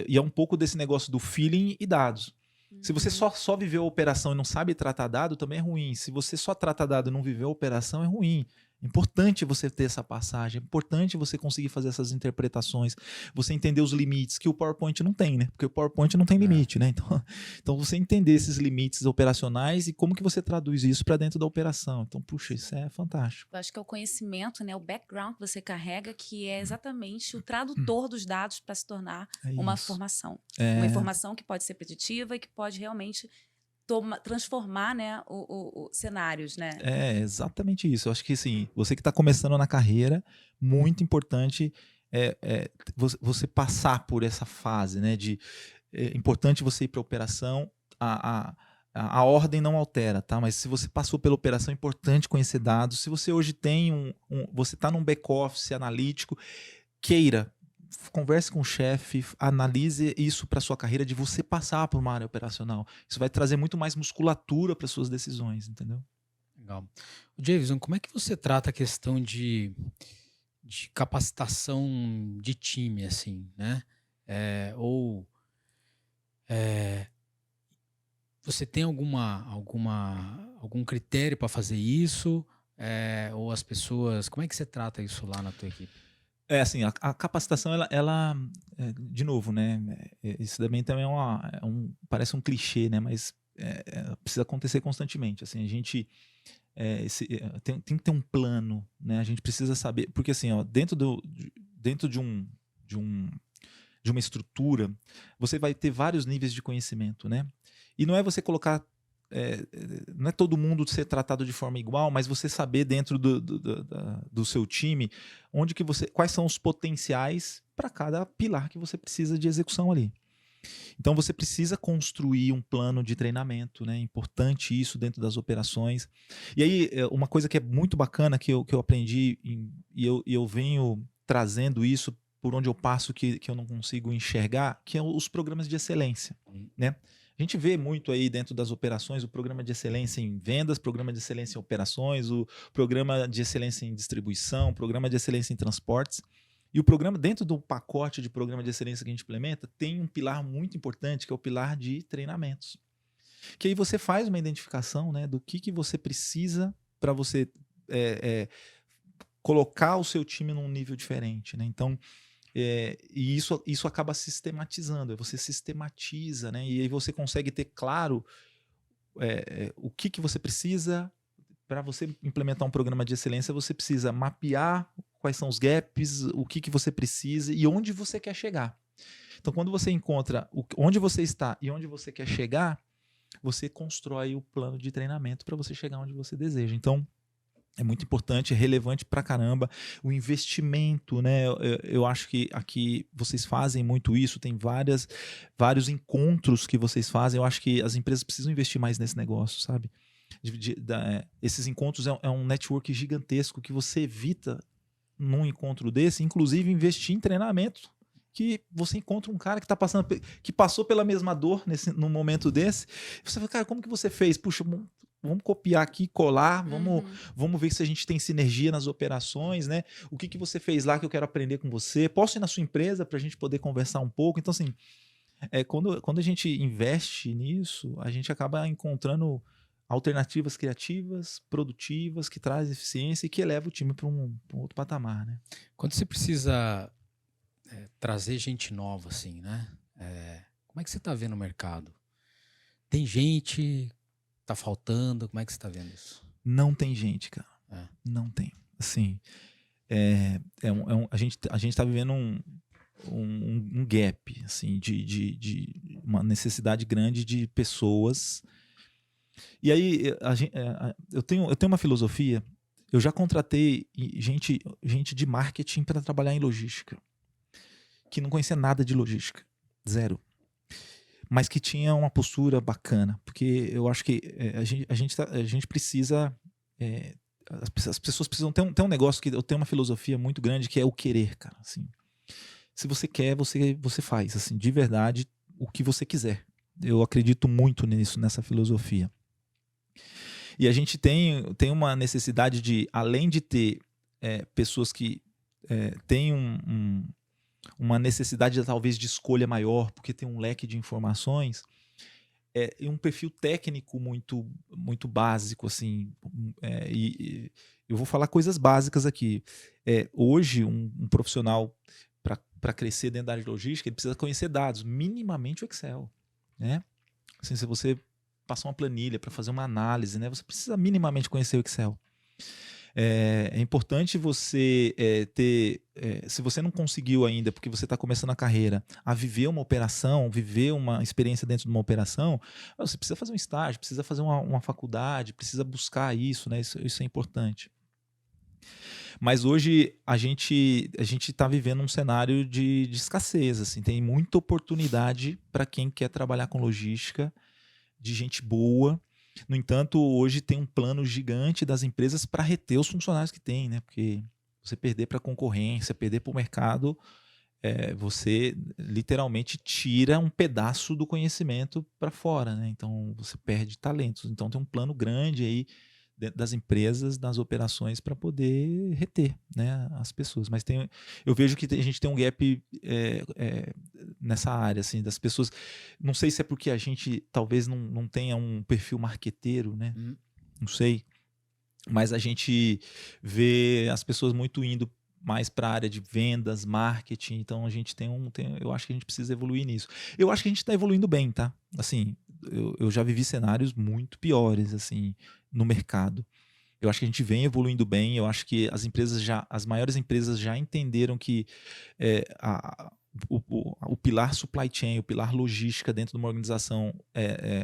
E é um pouco desse negócio do feeling e dados. Se você só viveu a operação e não sabe tratar dado, também é ruim. Se você só trata dado e não viveu a operação, é ruim. É importante você ter essa passagem, é importante você conseguir fazer essas interpretações, você entender os limites, que o PowerPoint não tem, né? Porque o PowerPoint não tem limite, né? Então você entender esses limites operacionais e como que você traduz isso para dentro da operação. Então, puxa, isso é fantástico. Eu acho que é o conhecimento, né? O background que você carrega, que é exatamente o tradutor dos dados para se tornar uma formação. Uma informação que pode ser preditiva e que pode realmente transformar, né, cenários, né? É exatamente isso. Eu acho que assim, você que está começando na carreira, muito importante você passar por essa fase, né? É importante você ir para a operação. A ordem não altera, tá? Mas se você passou pela operação, é importante conhecer dados. Se você hoje tem você está num back-office analítico, converse com o chefe, analise isso para sua carreira de você passar por uma área operacional. Isso vai trazer muito mais musculatura para suas decisões, entendeu? Legal. Jason, como é que você trata a questão de capacitação de time, assim, né? Você tem algum critério para fazer isso? Ou as pessoas... Como é que você trata isso lá na tua equipe? Assim, a capacitação, ela de novo, né? Isso também parece um clichê, né? Mas precisa acontecer constantemente. Assim, a gente tem que ter um plano, né? A gente precisa saber, porque assim, ó, dentro de uma estrutura, você vai ter vários níveis de conhecimento, né? E não é você colocar não é todo mundo ser tratado de forma igual, mas você saber dentro do seu time quais são os potenciais para cada pilar que você precisa de execução ali. Então você precisa construir um plano de treinamento, né? É importante isso dentro das operações. E aí, uma coisa que é muito bacana que eu aprendi e eu venho trazendo isso por onde eu passo que eu não consigo enxergar, que é os programas de excelência, né? A gente vê muito aí dentro das operações o programa de excelência em vendas, programa de excelência em operações, o programa de excelência em distribuição, programa de excelência em transportes. E o programa, dentro do pacote de programa de excelência que a gente implementa, tem um pilar muito importante, que é o pilar de treinamentos. Que aí você faz uma identificação, né, do que você precisa para você colocar o seu time num nível diferente, né? Então, e isso acaba sistematizando, você sistematiza, né? E aí você consegue ter claro o que você precisa. Para você implementar um programa de excelência, você precisa mapear quais são os gaps, o que você precisa e onde você quer chegar. Então, quando você encontra onde você está e onde você quer chegar, você constrói o plano de treinamento para você chegar onde você deseja. Então, é muito importante, é relevante pra caramba o investimento, né? Eu acho que aqui vocês fazem muito isso, tem vários encontros que vocês fazem. Eu acho que as empresas precisam investir mais nesse negócio, sabe? esses encontros é um network gigantesco que você evita num encontro desse, inclusive investir em treinamento, que você encontra um cara que passou pela mesma dor num momento desse. Você fala, cara, como que você fez? Puxa, vamos copiar aqui, colar, vamos ver se a gente tem sinergia nas operações, né? O que você fez lá que eu quero aprender com você? Posso ir na sua empresa para a gente poder conversar um pouco? Então, assim, quando a gente investe nisso, a gente acaba encontrando alternativas criativas, produtivas, que traz eficiência e que eleva o time para um outro patamar, né? Quando você precisa trazer gente nova, assim, né? Como é que você está vendo o mercado? Tem gente, tá faltando, como é que você está vendo isso? Não tem gente, cara. Não tem. Assim, a gente está vivendo um gap, assim, de uma necessidade grande de pessoas. E aí, eu tenho uma filosofia. Eu já contratei gente de marketing para trabalhar em logística, que não conhecia nada de logística, zero, mas que tinha uma postura bacana, porque eu acho que a gente precisa, as pessoas precisam ter um negócio que eu tenho uma filosofia muito grande, que é o querer, cara. Assim, se você quer, você faz, assim, de verdade, o que você quiser. Eu acredito muito nessa filosofia. E a gente tem uma necessidade de, além de ter pessoas que têm uma necessidade talvez de escolha maior, porque tem um leque de informações, e um perfil técnico muito, muito básico, assim, e eu vou falar coisas básicas aqui. Hoje, um profissional, para crescer dentro da área de logística, ele precisa conhecer dados, minimamente o Excel, né? Assim, se você passar uma planilha para fazer uma análise, né, você precisa minimamente conhecer o Excel. É importante você ter, se você não conseguiu ainda, porque você está começando a carreira, a viver uma operação, viver uma experiência dentro de uma operação, você precisa fazer um estágio, precisa fazer uma faculdade, precisa buscar isso, né? Isso é importante. Mas hoje a gente está vivendo um cenário de escassez, assim, tem muita oportunidade para quem quer trabalhar com logística, de gente boa. No entanto, hoje tem um plano gigante das empresas para reter os funcionários que tem, né? Porque você perder para a concorrência, perder para o mercado, você literalmente tira um pedaço do conhecimento para fora, né? Então você perde talentos. Então tem um plano grande aí dentro das empresas, das operações, para poder reter, né, as pessoas. Mas eu vejo que a gente tem um gap nessa área, assim, das pessoas. Não sei se é porque a gente talvez não tenha um perfil marqueteiro, né? Não sei. Mas a gente vê as pessoas muito indo mais para a área de vendas, marketing. Então a gente eu acho que a gente precisa evoluir nisso. Eu acho que a gente está evoluindo bem, tá? Assim, eu já vivi cenários muito piores, assim, no mercado. Eu acho que a gente vem evoluindo bem. Eu acho que as maiores empresas já entenderam que o pilar supply chain, o pilar logística dentro de uma organização,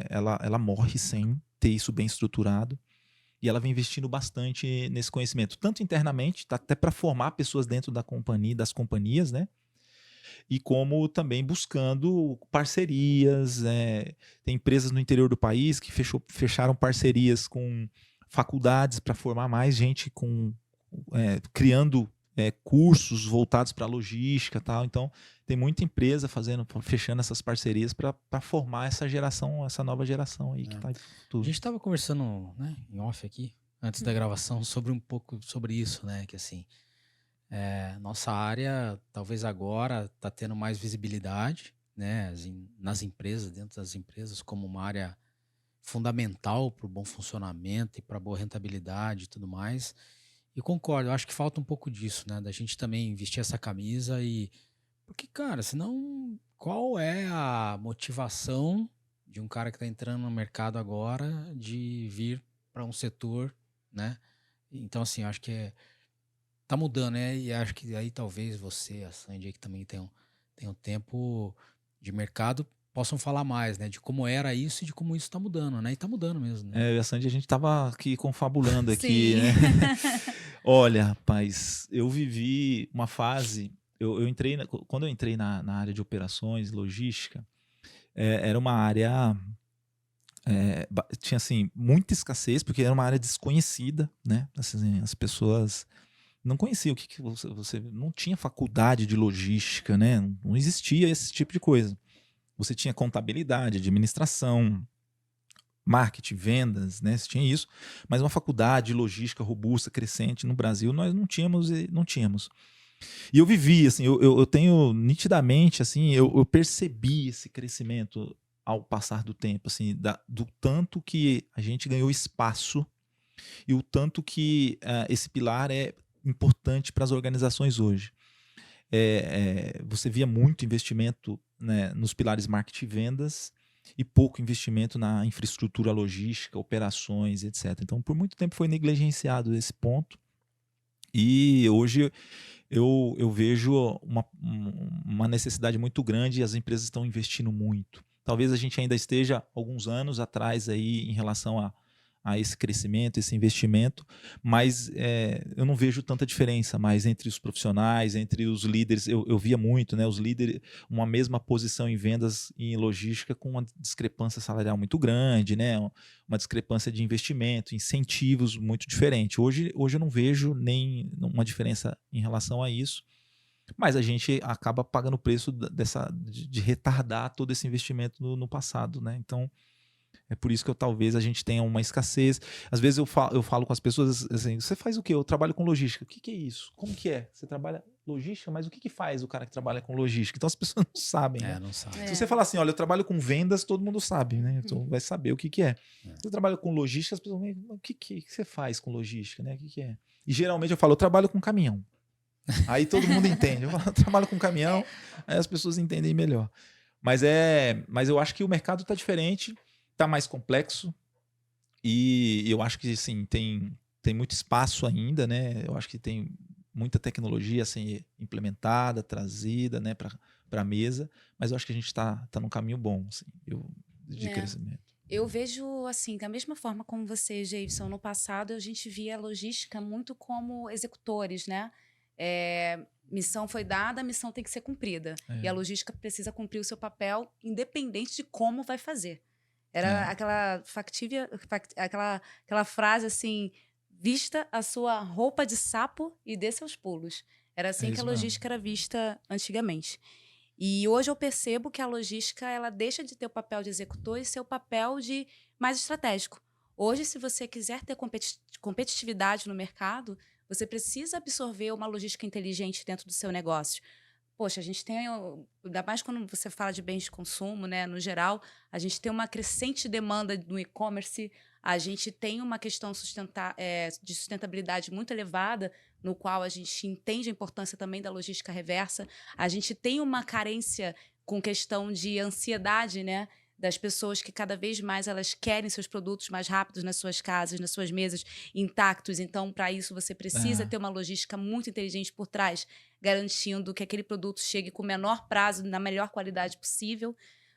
ela morre sem ter isso bem estruturado. E ela vem investindo bastante nesse conhecimento, tanto internamente, até para formar pessoas dentro da companhia, das companhias, né? E como também buscando parcerias. Tem empresas no interior do país que fecharam parcerias com faculdades para formar mais gente, criando cursos voltados para logística, tal. Então tem muita empresa fechando essas parcerias para formar essa nova geração aí que está. A gente estava conversando, né, em off aqui antes da gravação sobre um pouco sobre isso, né, que assim nossa área talvez agora está tendo mais visibilidade, né, nas empresas, dentro das empresas, como uma área fundamental para o bom funcionamento e para a boa rentabilidade e tudo mais. E concordo, eu acho que falta um pouco disso, né? Da gente também vestir essa camisa porque, cara, senão qual é a motivação de um cara que está entrando no mercado agora de vir para um setor, né? Então, assim, eu acho que tá mudando, né? E acho que aí talvez você, a Sandy, que também tem um tempo de mercado, possam falar mais, né? De como era isso e de como isso tá mudando, né? E tá mudando mesmo, né? A Sandy, a gente tava aqui confabulando aqui, Sim. né? Olha, rapaz, eu vivi uma fase. Quando eu entrei na área de operações, logística, era uma área tinha assim muita escassez, porque era uma área desconhecida, né? Assim, as pessoas não conheciam o que você não tinha faculdade de logística, né? Não existia esse tipo de coisa. Você tinha contabilidade, administração, marketing, vendas, né? Você tinha isso, mas uma faculdade de logística robusta, crescente no Brasil nós não tínhamos. E eu vivi, assim, eu tenho nitidamente, assim, eu percebi esse crescimento ao passar do tempo, assim, do tanto que a gente ganhou espaço e o tanto que esse pilar é importante para as organizações hoje. Você via muito investimento, né, nos pilares marketing e vendas e pouco investimento na infraestrutura logística, operações, etc. Então, por muito tempo foi negligenciado esse ponto e hoje eu vejo uma necessidade muito grande e as empresas estão investindo muito. Talvez a gente ainda esteja alguns anos atrás aí em relação a esse crescimento, esse investimento, mas eu não vejo tanta diferença mais entre os profissionais, entre os líderes. Eu via muito, né, os líderes, uma mesma posição em vendas e em logística com uma discrepância salarial muito grande, né, uma discrepância de investimento, incentivos muito diferente. Hoje eu não vejo nem uma diferença em relação a isso, mas a gente acaba pagando o preço de retardar todo esse investimento no passado, né? Então, é por isso que talvez a gente tenha uma escassez. Às vezes eu falo com as pessoas assim, você faz o quê? Eu trabalho com logística. O que é isso? Como que é? Você trabalha logística, mas o que faz o cara que trabalha com logística? Então as pessoas não sabem, né? Não sabe. Se você falar assim, olha, eu trabalho com vendas, todo mundo sabe, né? Então vai saber o que é. Se eu trabalho com logística, as pessoas vão, o que você faz com logística, né? O que é? E geralmente eu falo, eu trabalho com caminhão. Aí todo mundo entende. Eu falo, eu trabalho com caminhão, aí as pessoas entendem melhor. Mas eu acho que o mercado está diferente, está mais complexo e eu acho que sim, tem muito espaço ainda, né? Eu acho que tem muita tecnologia a ser implementada, trazida, né, para a mesa, mas eu acho que a gente está num caminho bom, assim, de crescimento. Eu vejo assim, da mesma forma como você, Geivson, no passado a gente via a logística muito como executores, né? Missão foi dada, a missão tem que ser cumprida. E a logística precisa cumprir o seu papel, independente de como vai fazer. Era aquela aquela frase assim, vista a sua roupa de sapo e dê seus pulos. Era assim que a logística era vista antigamente. E hoje eu percebo que a logística ela deixa de ter o papel de executor e ser o papel de mais estratégico. Hoje, se você quiser ter competitividade no mercado, você precisa absorver uma logística inteligente dentro do seu negócio. Poxa, a gente tem, ainda mais quando você fala de bens de consumo, né, no geral, a gente tem uma crescente demanda no e-commerce, a gente tem uma questão de sustentabilidade muito elevada, no qual a gente entende a importância também da logística reversa, a gente tem uma carência com questão de ansiedade, né, das pessoas que cada vez mais elas querem seus produtos mais rápidos nas suas casas, nas suas mesas, intactos. Então, para isso, você precisa ter uma logística muito inteligente por trás, garantindo que aquele produto chegue com o menor prazo, na melhor qualidade possível.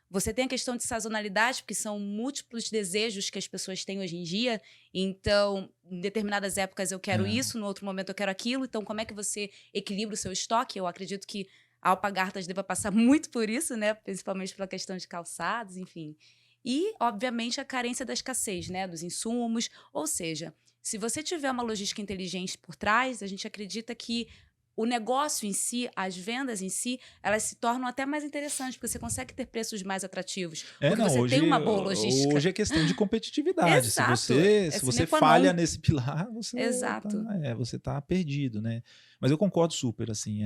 Você tem a questão de sazonalidade, porque são múltiplos desejos que as pessoas têm hoje em dia. Então, em determinadas épocas eu quero isso, no outro momento eu quero aquilo. Então, como é que você equilibra o seu estoque? Eu acredito que a Alpargatas deva passar muito por isso, né? Principalmente pela questão de calçados, enfim. E, obviamente, a carência da escassez, né? Dos insumos. Ou seja, se você tiver uma logística inteligente por trás, a gente acredita que o negócio em si, as vendas em si, elas se tornam até mais interessantes, porque você consegue ter preços mais atrativos. Porque você tem uma boa logística. Hoje é questão de competitividade. Exato. Se você falha nesse pilar, você tá perdido, né? Mas eu concordo super, assim,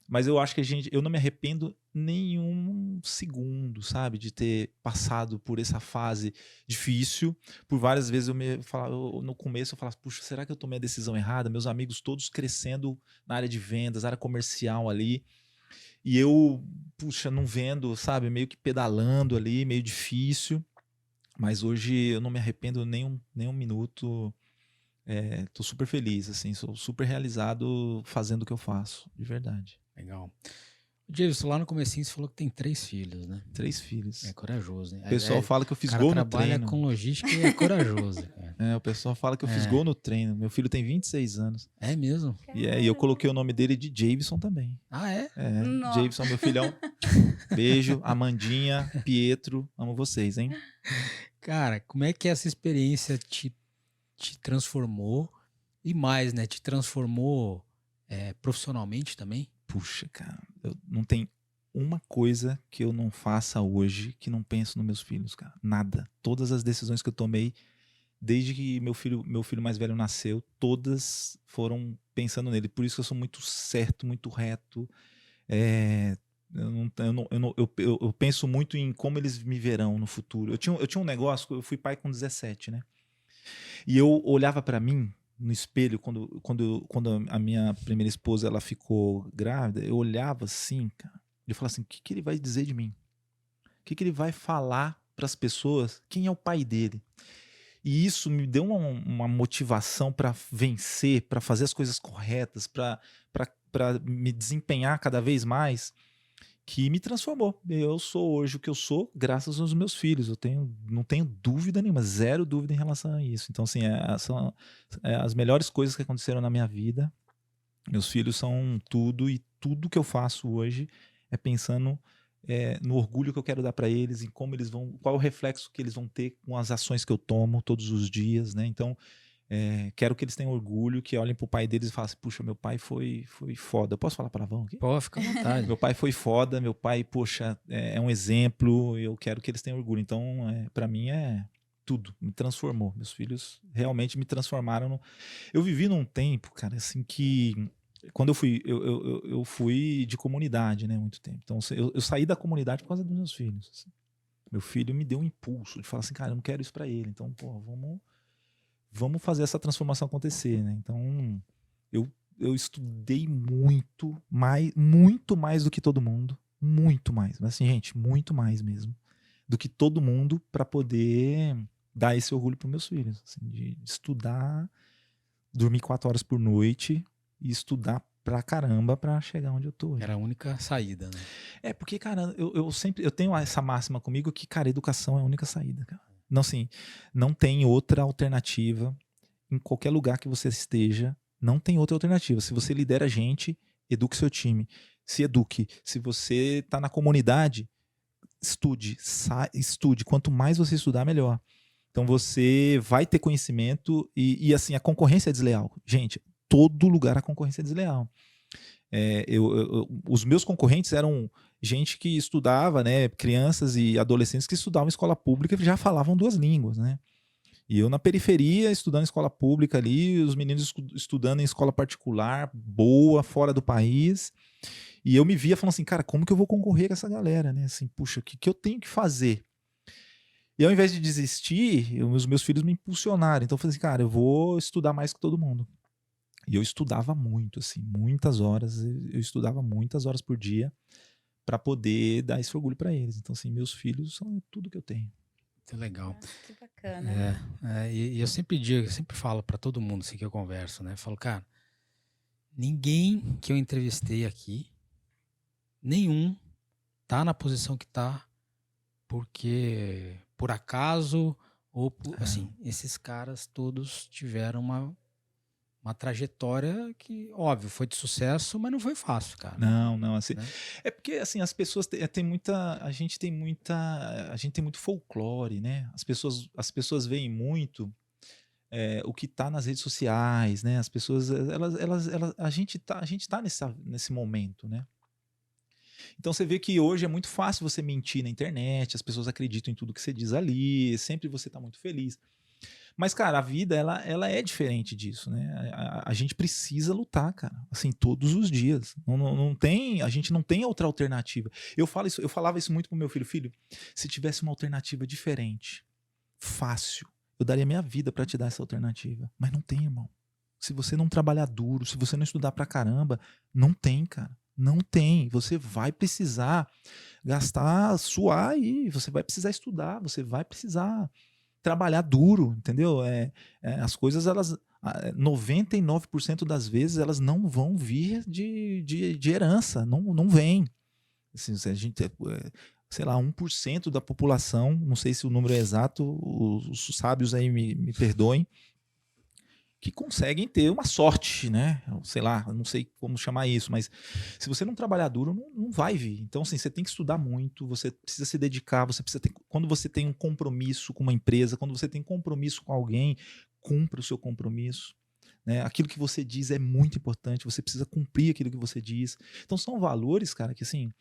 mas eu acho que eu não me arrependo nenhum segundo, sabe? De ter passado por essa fase difícil. Por várias vezes no começo eu falava, puxa, será que eu tomei a decisão errada? Meus amigos todos crescendo na área de vendas, área comercial ali. E eu, puxa, não vendo, sabe? Meio que pedalando ali, meio difícil. Mas hoje eu não me arrependo nem um minuto. Tô super feliz, assim, sou super realizado fazendo o que eu faço, de verdade. Legal. Jason, lá no comecinho você falou que tem 3 filhos, né? 3 filhos. É corajoso, né? O pessoal fala que eu fiz cara gol no trabalha treino. com logística e é corajoso, cara. O pessoal fala que eu fiz gol no treino. Meu filho tem 26 anos. É mesmo? E eu coloquei o nome dele de Javison também. Ah, é? Nossa. Javison, meu filhão. Beijo, Amandinha, Pietro, amo vocês, hein? Cara, como é que essa experiência te transformou? E mais, né? Te transformou profissionalmente também? Puxa, cara, não tem uma coisa que eu não faça hoje que não penso nos meus filhos, cara. Nada. Todas as decisões que eu tomei, desde que meu filho mais velho nasceu, todas foram pensando nele. Por isso que eu sou muito certo, muito reto. Eu penso muito em como eles me verão no futuro. Eu tinha um negócio, eu fui pai com 17, né? E eu olhava pra mim no espelho, quando a minha primeira esposa ela ficou grávida, eu olhava assim, cara, e eu falava assim, o que ele vai dizer de mim? O que ele vai falar pras pessoas? Quem é o pai dele? E isso me deu uma motivação para vencer, para fazer as coisas corretas, para me desempenhar cada vez mais, que me transformou. Eu sou hoje o que eu sou graças aos meus filhos. Não tenho dúvida nenhuma, zero dúvida em relação a isso. Então, assim, são as melhores coisas que aconteceram na minha vida. Meus filhos são tudo, e tudo que eu faço hoje é pensando no orgulho que eu quero dar para eles, em como eles vão, qual o reflexo que eles vão ter com as ações que eu tomo todos os dias, né? Então, quero que eles tenham orgulho, que olhem pro pai deles e falem assim, puxa, meu pai foi foda. Eu posso falar palavrão aqui? Pô, fica à vontade. Meu pai foi foda, meu pai, poxa, é um exemplo, eu quero que eles tenham orgulho. Então, para mim tudo, me transformou. Meus filhos realmente me transformaram. Eu vivi num tempo, cara, assim, que quando eu fui de comunidade, né, muito tempo. Então, eu saí da comunidade por causa dos meus filhos. Assim. Meu filho me deu um impulso de falar assim, cara, eu não quero isso para ele. Então, pô, vamos fazer essa transformação acontecer, né? Então, eu estudei muito mais do que todo mundo. Muito mais. Mas assim, gente, muito mais mesmo. Do que todo mundo para poder dar esse orgulho para meus filhos. Assim, de estudar, dormir 4 horas por noite e estudar pra caramba pra chegar onde eu tô. Era a única saída, né? Porque, cara, eu tenho essa máxima comigo que, cara, educação é a única saída, cara. Não, assim, não tem outra alternativa em qualquer lugar que você esteja. Não tem outra alternativa. Se você lidera gente, eduque seu time. Se eduque. Se você está na comunidade, estude. Estude. Quanto mais você estudar, melhor. Então você vai ter conhecimento e assim, a concorrência é desleal. Gente, todo lugar a concorrência é desleal. Os meus concorrentes eram gente que estudava, né, crianças e adolescentes que estudavam em escola pública e já falavam 2 línguas, né? E eu na periferia, estudando em escola pública ali, os meninos estudando em escola particular, boa, fora do país. E eu me via falando assim, cara, como que eu vou concorrer com essa galera, né? Assim, puxa, o que eu tenho que fazer? E ao invés de desistir, os meus filhos me impulsionaram. Então eu falei assim, cara, eu vou estudar mais que todo mundo. E eu estudava muito, assim, muitas horas. Eu estudava muitas horas por dia para poder dar esse orgulho para eles. Então, assim, meus filhos são tudo que eu tenho. Muito legal. Nossa, que bacana. E eu sempre digo, eu sempre falo para todo mundo assim que eu converso, né? Eu falo, cara, ninguém que eu entrevistei aqui, nenhum tá na posição que tá porque por acaso ou assim, esses caras todos tiveram uma trajetória que, óbvio, foi de sucesso, mas não foi fácil, cara. Não, assim, né? É porque assim, as pessoas a gente tem muito folclore, né? As pessoas veem muito o que tá nas redes sociais, né? As pessoas, a gente tá nesse momento, né? Então você vê que hoje é muito fácil você mentir na internet, as pessoas acreditam em tudo que você diz ali, sempre você tá muito feliz. Mas, cara, a vida, ela é diferente disso, né? A gente precisa lutar, cara, assim, todos os dias. A gente não tem outra alternativa. Eu falava isso muito pro meu filho. Filho, se tivesse uma alternativa diferente, fácil, eu daria minha vida pra te dar essa alternativa. Mas não tem, irmão. Se você não trabalhar duro, se você não estudar pra caramba, não tem, cara. Não tem. Você vai precisar suar aí. Você vai precisar estudar, você vai precisar trabalhar duro, entendeu? As coisas, 99% das vezes, elas não vão vir de herança, não vem. Assim, a gente, sei lá, 1% da população, não sei se o número é exato, os sábios aí me perdoem, que conseguem ter uma sorte, né? Sei lá, eu não sei como chamar isso, mas se você não trabalhar duro, não vai vir. Então, assim, você tem que estudar muito, você precisa se dedicar, você precisa ter. Quando você tem um compromisso com uma empresa, quando você tem compromisso com alguém, cumpra o seu compromisso. Né? Aquilo que você diz é muito importante, você precisa cumprir aquilo que você diz. Então, são valores, cara, que assim,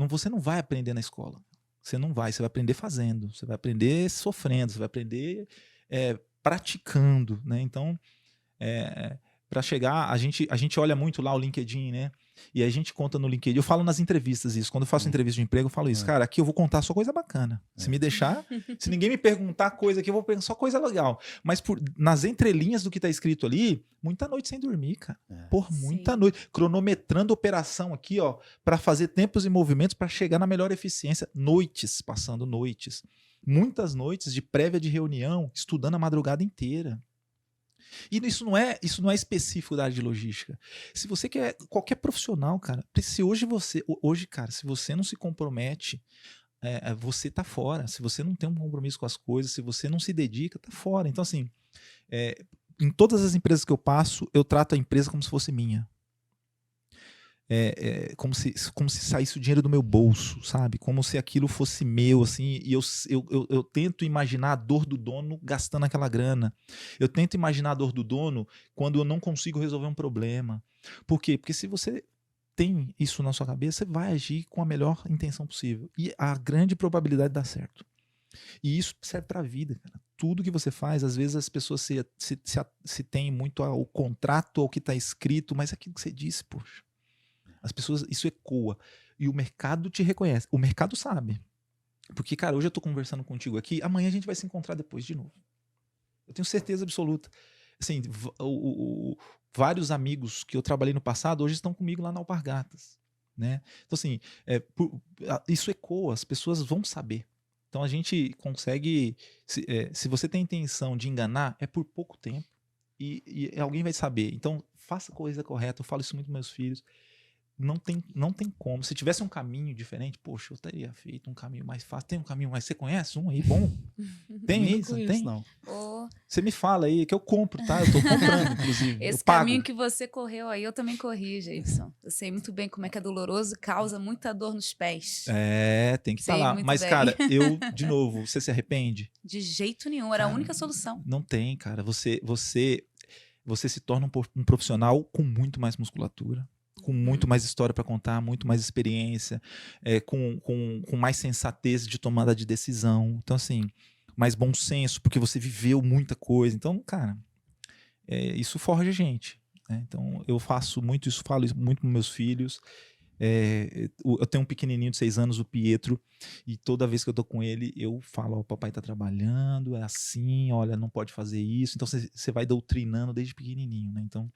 você não vai aprender na escola. Você não vai, você vai aprender fazendo, você vai aprender sofrendo, você vai aprender praticando, né? Então, para chegar, a gente olha muito lá o LinkedIn, né? E aí a gente conta no LinkedIn. Eu falo nas entrevistas isso. Quando eu faço entrevista de emprego, eu falo isso. Cara, aqui eu vou contar só coisa bacana. Se me deixar, se ninguém me perguntar coisa aqui, eu vou pensar só coisa legal. Mas nas entrelinhas do que tá escrito ali, muita noite sem dormir, cara. Muita noite. Cronometrando operação aqui, ó, para fazer tempos e movimentos para chegar na melhor eficiência. Noites, passando noites. Muitas noites de prévia de reunião, estudando a madrugada inteira. E isso não é específico da área de logística. Se você quer, qualquer profissional, cara, se hoje, cara, se você não se compromete, você tá fora. Se você não tem um compromisso com as coisas, se você não se dedica, tá fora. Então, assim, em todas as empresas que eu passo, eu trato a empresa como se fosse minha. Como se saísse o dinheiro do meu bolso, sabe? Como se aquilo fosse meu, assim, e eu tento imaginar a dor do dono gastando aquela grana. Eu tento imaginar a dor do dono quando eu não consigo resolver um problema. Por quê? Porque se você tem isso na sua cabeça, você vai agir com a melhor intenção possível. E a grande probabilidade dá certo. E isso serve para a vida, cara. Tudo que você faz, às vezes as pessoas se têm muito ao contrato, ao que está escrito, mas aquilo que você disse, poxa. As pessoas, isso ecoa. E o mercado te reconhece. O mercado sabe. Porque, cara, hoje eu tô conversando contigo aqui, amanhã a gente vai se encontrar depois de novo. Eu tenho certeza absoluta. Assim, vários amigos que eu trabalhei no passado hoje estão comigo lá na Alpargatas. Né? Então, assim, isso ecoa, as pessoas vão saber. Então a gente consegue. Se você tem a intenção de enganar, é por pouco tempo. E alguém vai saber. Então, faça a coisa correta. Eu falo isso muito com meus filhos. Não tem como. Se tivesse um caminho diferente, poxa, eu teria feito um caminho mais fácil. Tem um caminho mais... Você conhece um aí bom? Tem isso? Tem? Não. Você me fala aí, que eu compro, tá? Eu tô comprando, inclusive. Esse caminho que você correu aí, eu também corri, Geibson. Eu sei muito bem como é que é doloroso e causa muita dor nos pés. Tem que estar lá. Mas, cara, de novo, você se arrepende? De jeito nenhum. Era a única solução. Não tem, cara. Você se torna um profissional com muito mais musculatura. Com muito mais história para contar, muito mais experiência, com mais sensatez de tomada de decisão. Então, assim, mais bom senso, porque você viveu muita coisa. Então, cara, isso forja a gente. Né? Então, eu faço muito isso, falo isso muito com meus filhos. Eu tenho um pequenininho de 6 anos, o Pietro, e toda vez que eu tô com ele, eu falo, o papai tá trabalhando, é assim, olha, não pode fazer isso. Então, você vai doutrinando desde pequenininho, né? Então,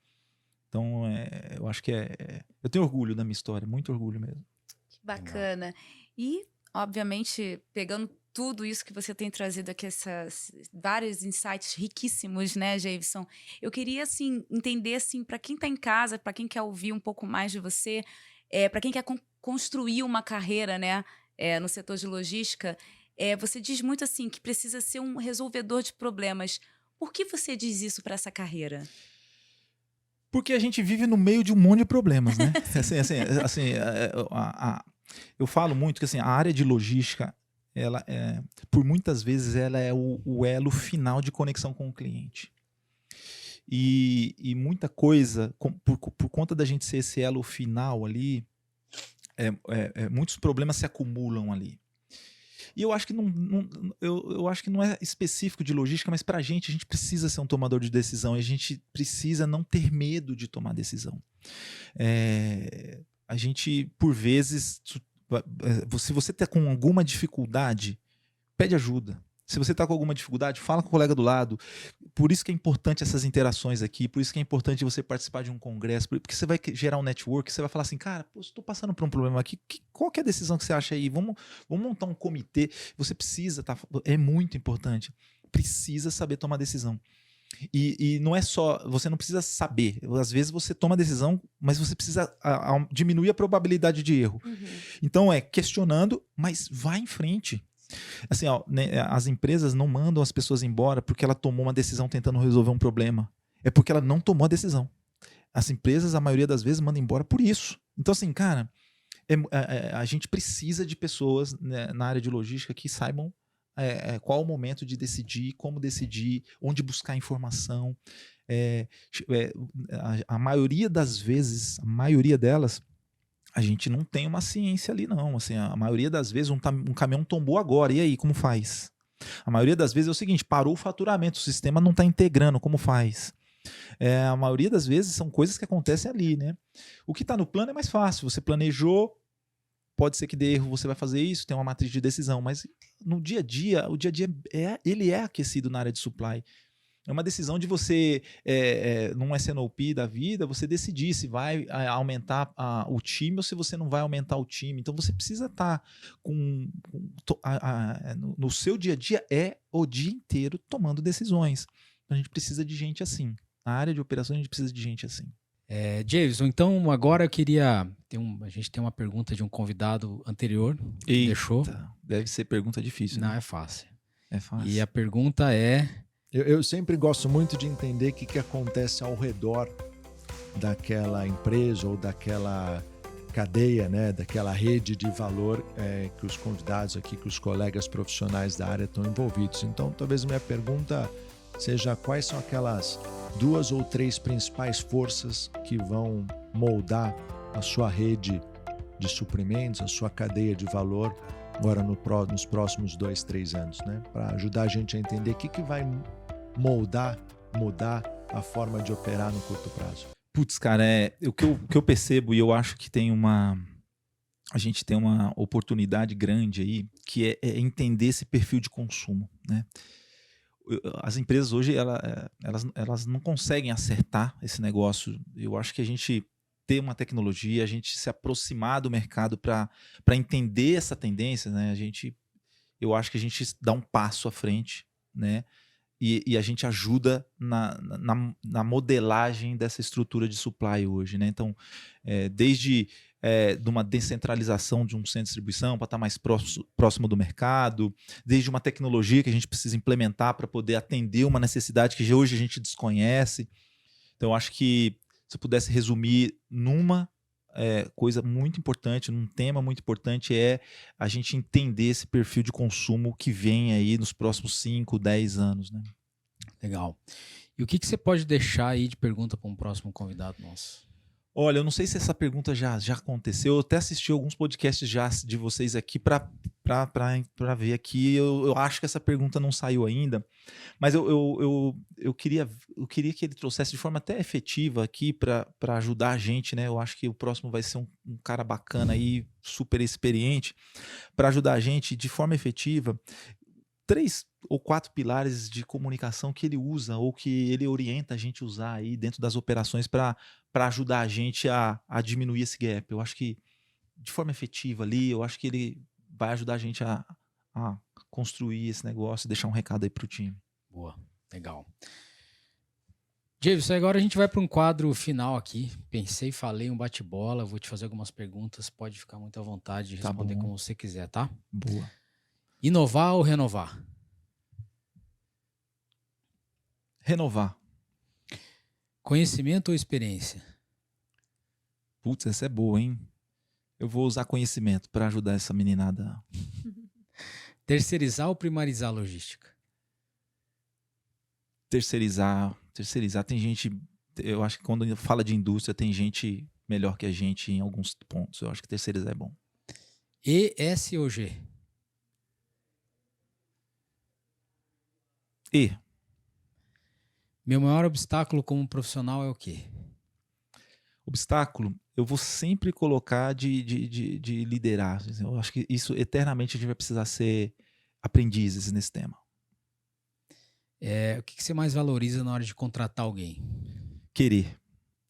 eu acho que eu tenho orgulho da minha história, muito orgulho mesmo. Que bacana. E, obviamente, pegando tudo isso que você tem trazido aqui, esses vários insights riquíssimos, né, Geibson? Eu queria, assim, entender, assim, para quem está em casa, para quem quer ouvir um pouco mais de você, para quem quer construir uma carreira, né, no setor de logística, você diz muito, assim, que precisa ser um resolvedor de problemas. Por que você diz isso para essa carreira? Porque a gente vive no meio de um monte de problemas, né? Eu falo muito que assim, a área de logística, ela por muitas vezes, ela é o elo final de conexão com o cliente. E muita coisa, por conta da gente ser esse elo final ali, muitos problemas se acumulam ali. E eu acho que eu acho que não é específico de logística, mas para a gente precisa ser um tomador de decisão e a gente precisa não ter medo de tomar decisão. A gente, por vezes, se você está com alguma dificuldade, pede ajuda. Se você está com alguma dificuldade, fala com o colega do lado. Por isso que é importante essas interações aqui, por isso que é importante você participar de um congresso, porque você vai gerar um network, você vai falar assim, cara, estou passando por um problema aqui, qual que é a decisão que você acha aí? Vamos montar um comitê. Você precisa, é muito importante, precisa saber tomar decisão. E não é só, você não precisa saber. Às vezes você toma a decisão, mas você precisa diminuir a probabilidade de erro. Então é questionando, mas vai em frente. Assim, ó, né, as empresas não mandam as pessoas embora porque ela tomou uma decisão tentando resolver um problema. É porque ela não tomou a decisão. As empresas, a maioria das vezes, mandam embora por isso. Então, assim, cara, a gente precisa de pessoas, né, na área de logística que saibam qual o momento de decidir, como decidir, onde buscar informação. A maioria das vezes, a maioria delas, a gente não tem uma ciência ali, não. Assim, a maioria das vezes, um caminhão tombou agora. E aí, como faz? A maioria das vezes é o seguinte: parou o faturamento, o sistema não está integrando, como faz? A maioria das vezes são coisas que acontecem ali, né? O que está no plano é mais fácil. Você planejou, pode ser que dê erro, você vai fazer isso, tem uma matriz de decisão. Mas no dia a dia, o dia a dia ele é aquecido na área de supply. É uma decisão de você, num SNOP da vida, você decidir se vai aumentar o time ou se você não vai aumentar o time. Então você precisa estar no seu dia a dia, o dia inteiro tomando decisões. Então a gente precisa de gente assim. Na área de operações a gente precisa de gente assim. Jameson, então agora eu queria... a gente tem uma pergunta de um convidado anterior que deixou. Deve ser pergunta difícil. Não, né? é fácil. É fácil. E a pergunta é... Eu sempre gosto muito de entender o que acontece ao redor daquela empresa ou daquela cadeia, né, daquela rede de valor que os convidados aqui, que os colegas profissionais da área estão envolvidos. Então, talvez minha pergunta seja quais são aquelas 2 ou 3 principais forças que vão moldar a sua rede de suprimentos, a sua cadeia de valor agora nos próximos 2, 3 anos, né? Para ajudar a gente a entender o que vai mudar a forma de operar no curto prazo. Putz, cara, o que eu percebo, e eu acho que a gente tem uma oportunidade grande aí, que é entender esse perfil de consumo, né? As empresas hoje, elas não conseguem acertar esse negócio. Eu acho que a gente ter uma tecnologia, a gente se aproximar do mercado para entender essa tendência, né? Eu acho que a gente dá um passo à frente, né? E a gente ajuda na modelagem dessa estrutura de supply hoje, né? Então, desde de uma descentralização de um centro de distribuição para estar mais próximo do mercado, desde uma tecnologia que a gente precisa implementar para poder atender uma necessidade que hoje a gente desconhece. Então, eu acho que se eu pudesse resumir numa coisa muito importante, num tema muito importante, é a gente entender esse perfil de consumo que vem aí nos próximos 5, 10 anos, né? Legal. E o que você pode deixar aí de pergunta para um próximo convidado nosso? Olha, eu não sei se essa pergunta já aconteceu. Eu até assisti alguns podcasts já de vocês aqui para ver aqui. Eu acho que essa pergunta não saiu ainda, mas eu queria que ele trouxesse de forma até efetiva aqui para ajudar a gente, né? Eu acho que o próximo vai ser um cara bacana aí, super experiente, para ajudar a gente de forma efetiva. 3 ou 4 pilares de comunicação que ele usa ou que ele orienta a gente a usar aí dentro das operações para ajudar a gente a diminuir esse gap. Eu acho que de forma efetiva ali, eu acho que ele vai ajudar a gente a construir esse negócio e deixar um recado aí para o time. Boa, legal. Jameson, agora a gente vai para um quadro final aqui. Pensei, falei, um bate-bola. Vou te fazer algumas perguntas. Pode ficar muito à vontade de responder como você quiser, tá? Boa. Inovar ou renovar? Renovar. Conhecimento ou experiência? Putz, essa é boa, hein? Eu vou usar conhecimento para ajudar essa meninada. Terceirizar ou primarizar a logística? Terceirizar. Tem gente... Eu acho que quando fala de indústria, tem gente melhor que a gente em alguns pontos. Eu acho que terceirizar é bom. ES ou G? E... Meu maior obstáculo como profissional é o quê? Obstáculo, eu vou sempre colocar de liderar. Eu acho que isso, eternamente, a gente vai precisar ser aprendizes nesse tema. O que você mais valoriza na hora de contratar alguém? Querer.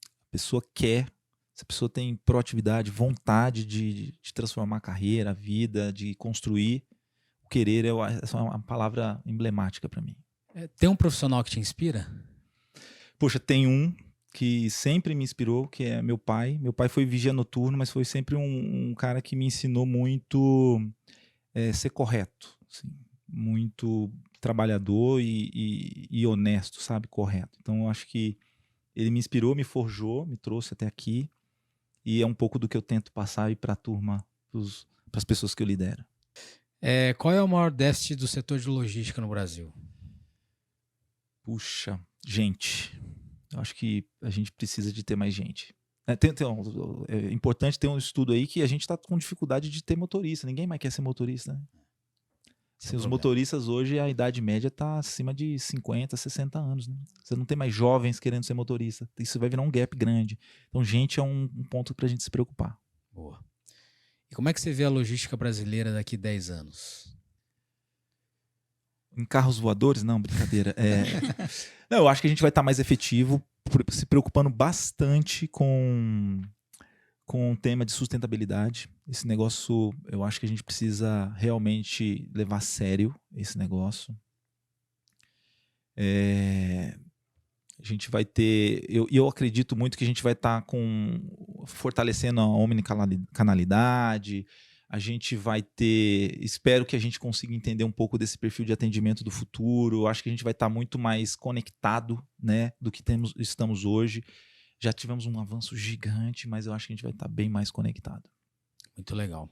A pessoa quer, se a pessoa tem proatividade, vontade de transformar a carreira, a vida, de construir, o querer é uma palavra emblemática para mim. Tem um profissional que te inspira? Poxa, tem um que sempre me inspirou, que é meu pai. Meu pai foi vigia noturno, mas foi sempre um cara que me ensinou muito ser correto, assim, muito trabalhador e honesto, sabe? Correto. Então, eu acho que ele me inspirou, me forjou, me trouxe até aqui. E é um pouco do que eu tento passar aí para a turma, para as pessoas que eu lidero. Qual é o maior déficit do setor de logística no Brasil? Puxa, gente. Eu acho que a gente precisa de ter mais gente. É importante ter um estudo aí que a gente está com dificuldade de ter motorista. Ninguém mais quer ser motorista, né? Esse é o Os problema. motoristas hoje, a idade média está acima de 50, 60 anos. Né? Você não tem mais jovens querendo ser motorista. Isso vai virar um gap grande. Então, gente é um ponto para a gente se preocupar. Boa. E como é que você vê a logística brasileira daqui 10 anos? Em carros voadores? Não, brincadeira. Não, eu acho que a gente vai estar mais efetivo, se preocupando bastante com o tema de sustentabilidade. Esse negócio, eu acho que a gente precisa realmente levar a sério esse negócio. A gente vai ter... Eu acredito muito que a gente vai estar fortalecendo a omnicanalidade. A gente vai ter... Espero que a gente consiga entender um pouco desse perfil de atendimento do futuro. Eu acho que a gente vai estar muito mais conectado, né, do que estamos hoje. Já tivemos um avanço gigante, mas eu acho que a gente vai estar bem mais conectado. Muito legal.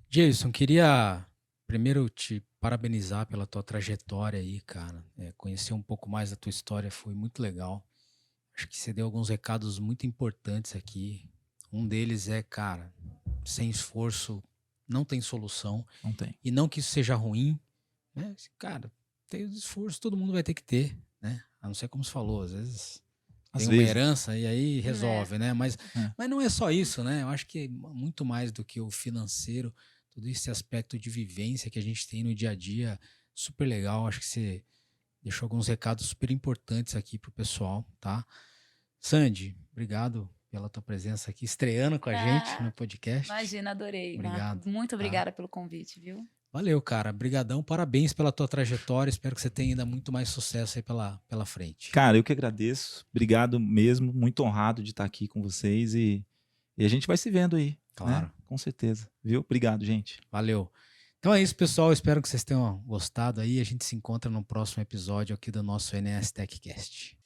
Jason, queria primeiro te parabenizar pela tua trajetória aí, cara. Conhecer um pouco mais da tua história foi muito legal. Acho que você deu alguns recados muito importantes aqui. Um deles é, cara, sem esforço não tem solução. Não tem. E não que isso seja ruim, né? Cara, tem esforço, todo mundo vai ter que ter, né? A não ser como você falou, às vezes tem uma herança e aí resolve, né? Mas não é só isso, né? Eu acho que é muito mais do que o financeiro, todo esse aspecto de vivência que a gente tem no dia a dia, super legal. Acho que você deixou alguns recados super importantes aqui pro pessoal, tá? Sandy, obrigado pela tua presença aqui, estreando com a gente no podcast. Imagina, adorei. Obrigado. Marco. Muito obrigada pelo convite, viu? Valeu, cara. Brigadão. Parabéns pela tua trajetória. Espero que você tenha ainda muito mais sucesso aí pela frente. Cara, eu que agradeço. Obrigado mesmo. Muito honrado de estar aqui com vocês e a gente vai se vendo aí. Claro. Né? Com certeza. Viu? Obrigado, gente. Valeu. Então é isso, pessoal. Espero que vocês tenham gostado aí. A gente se encontra no próximo episódio aqui do nosso NS TechCast.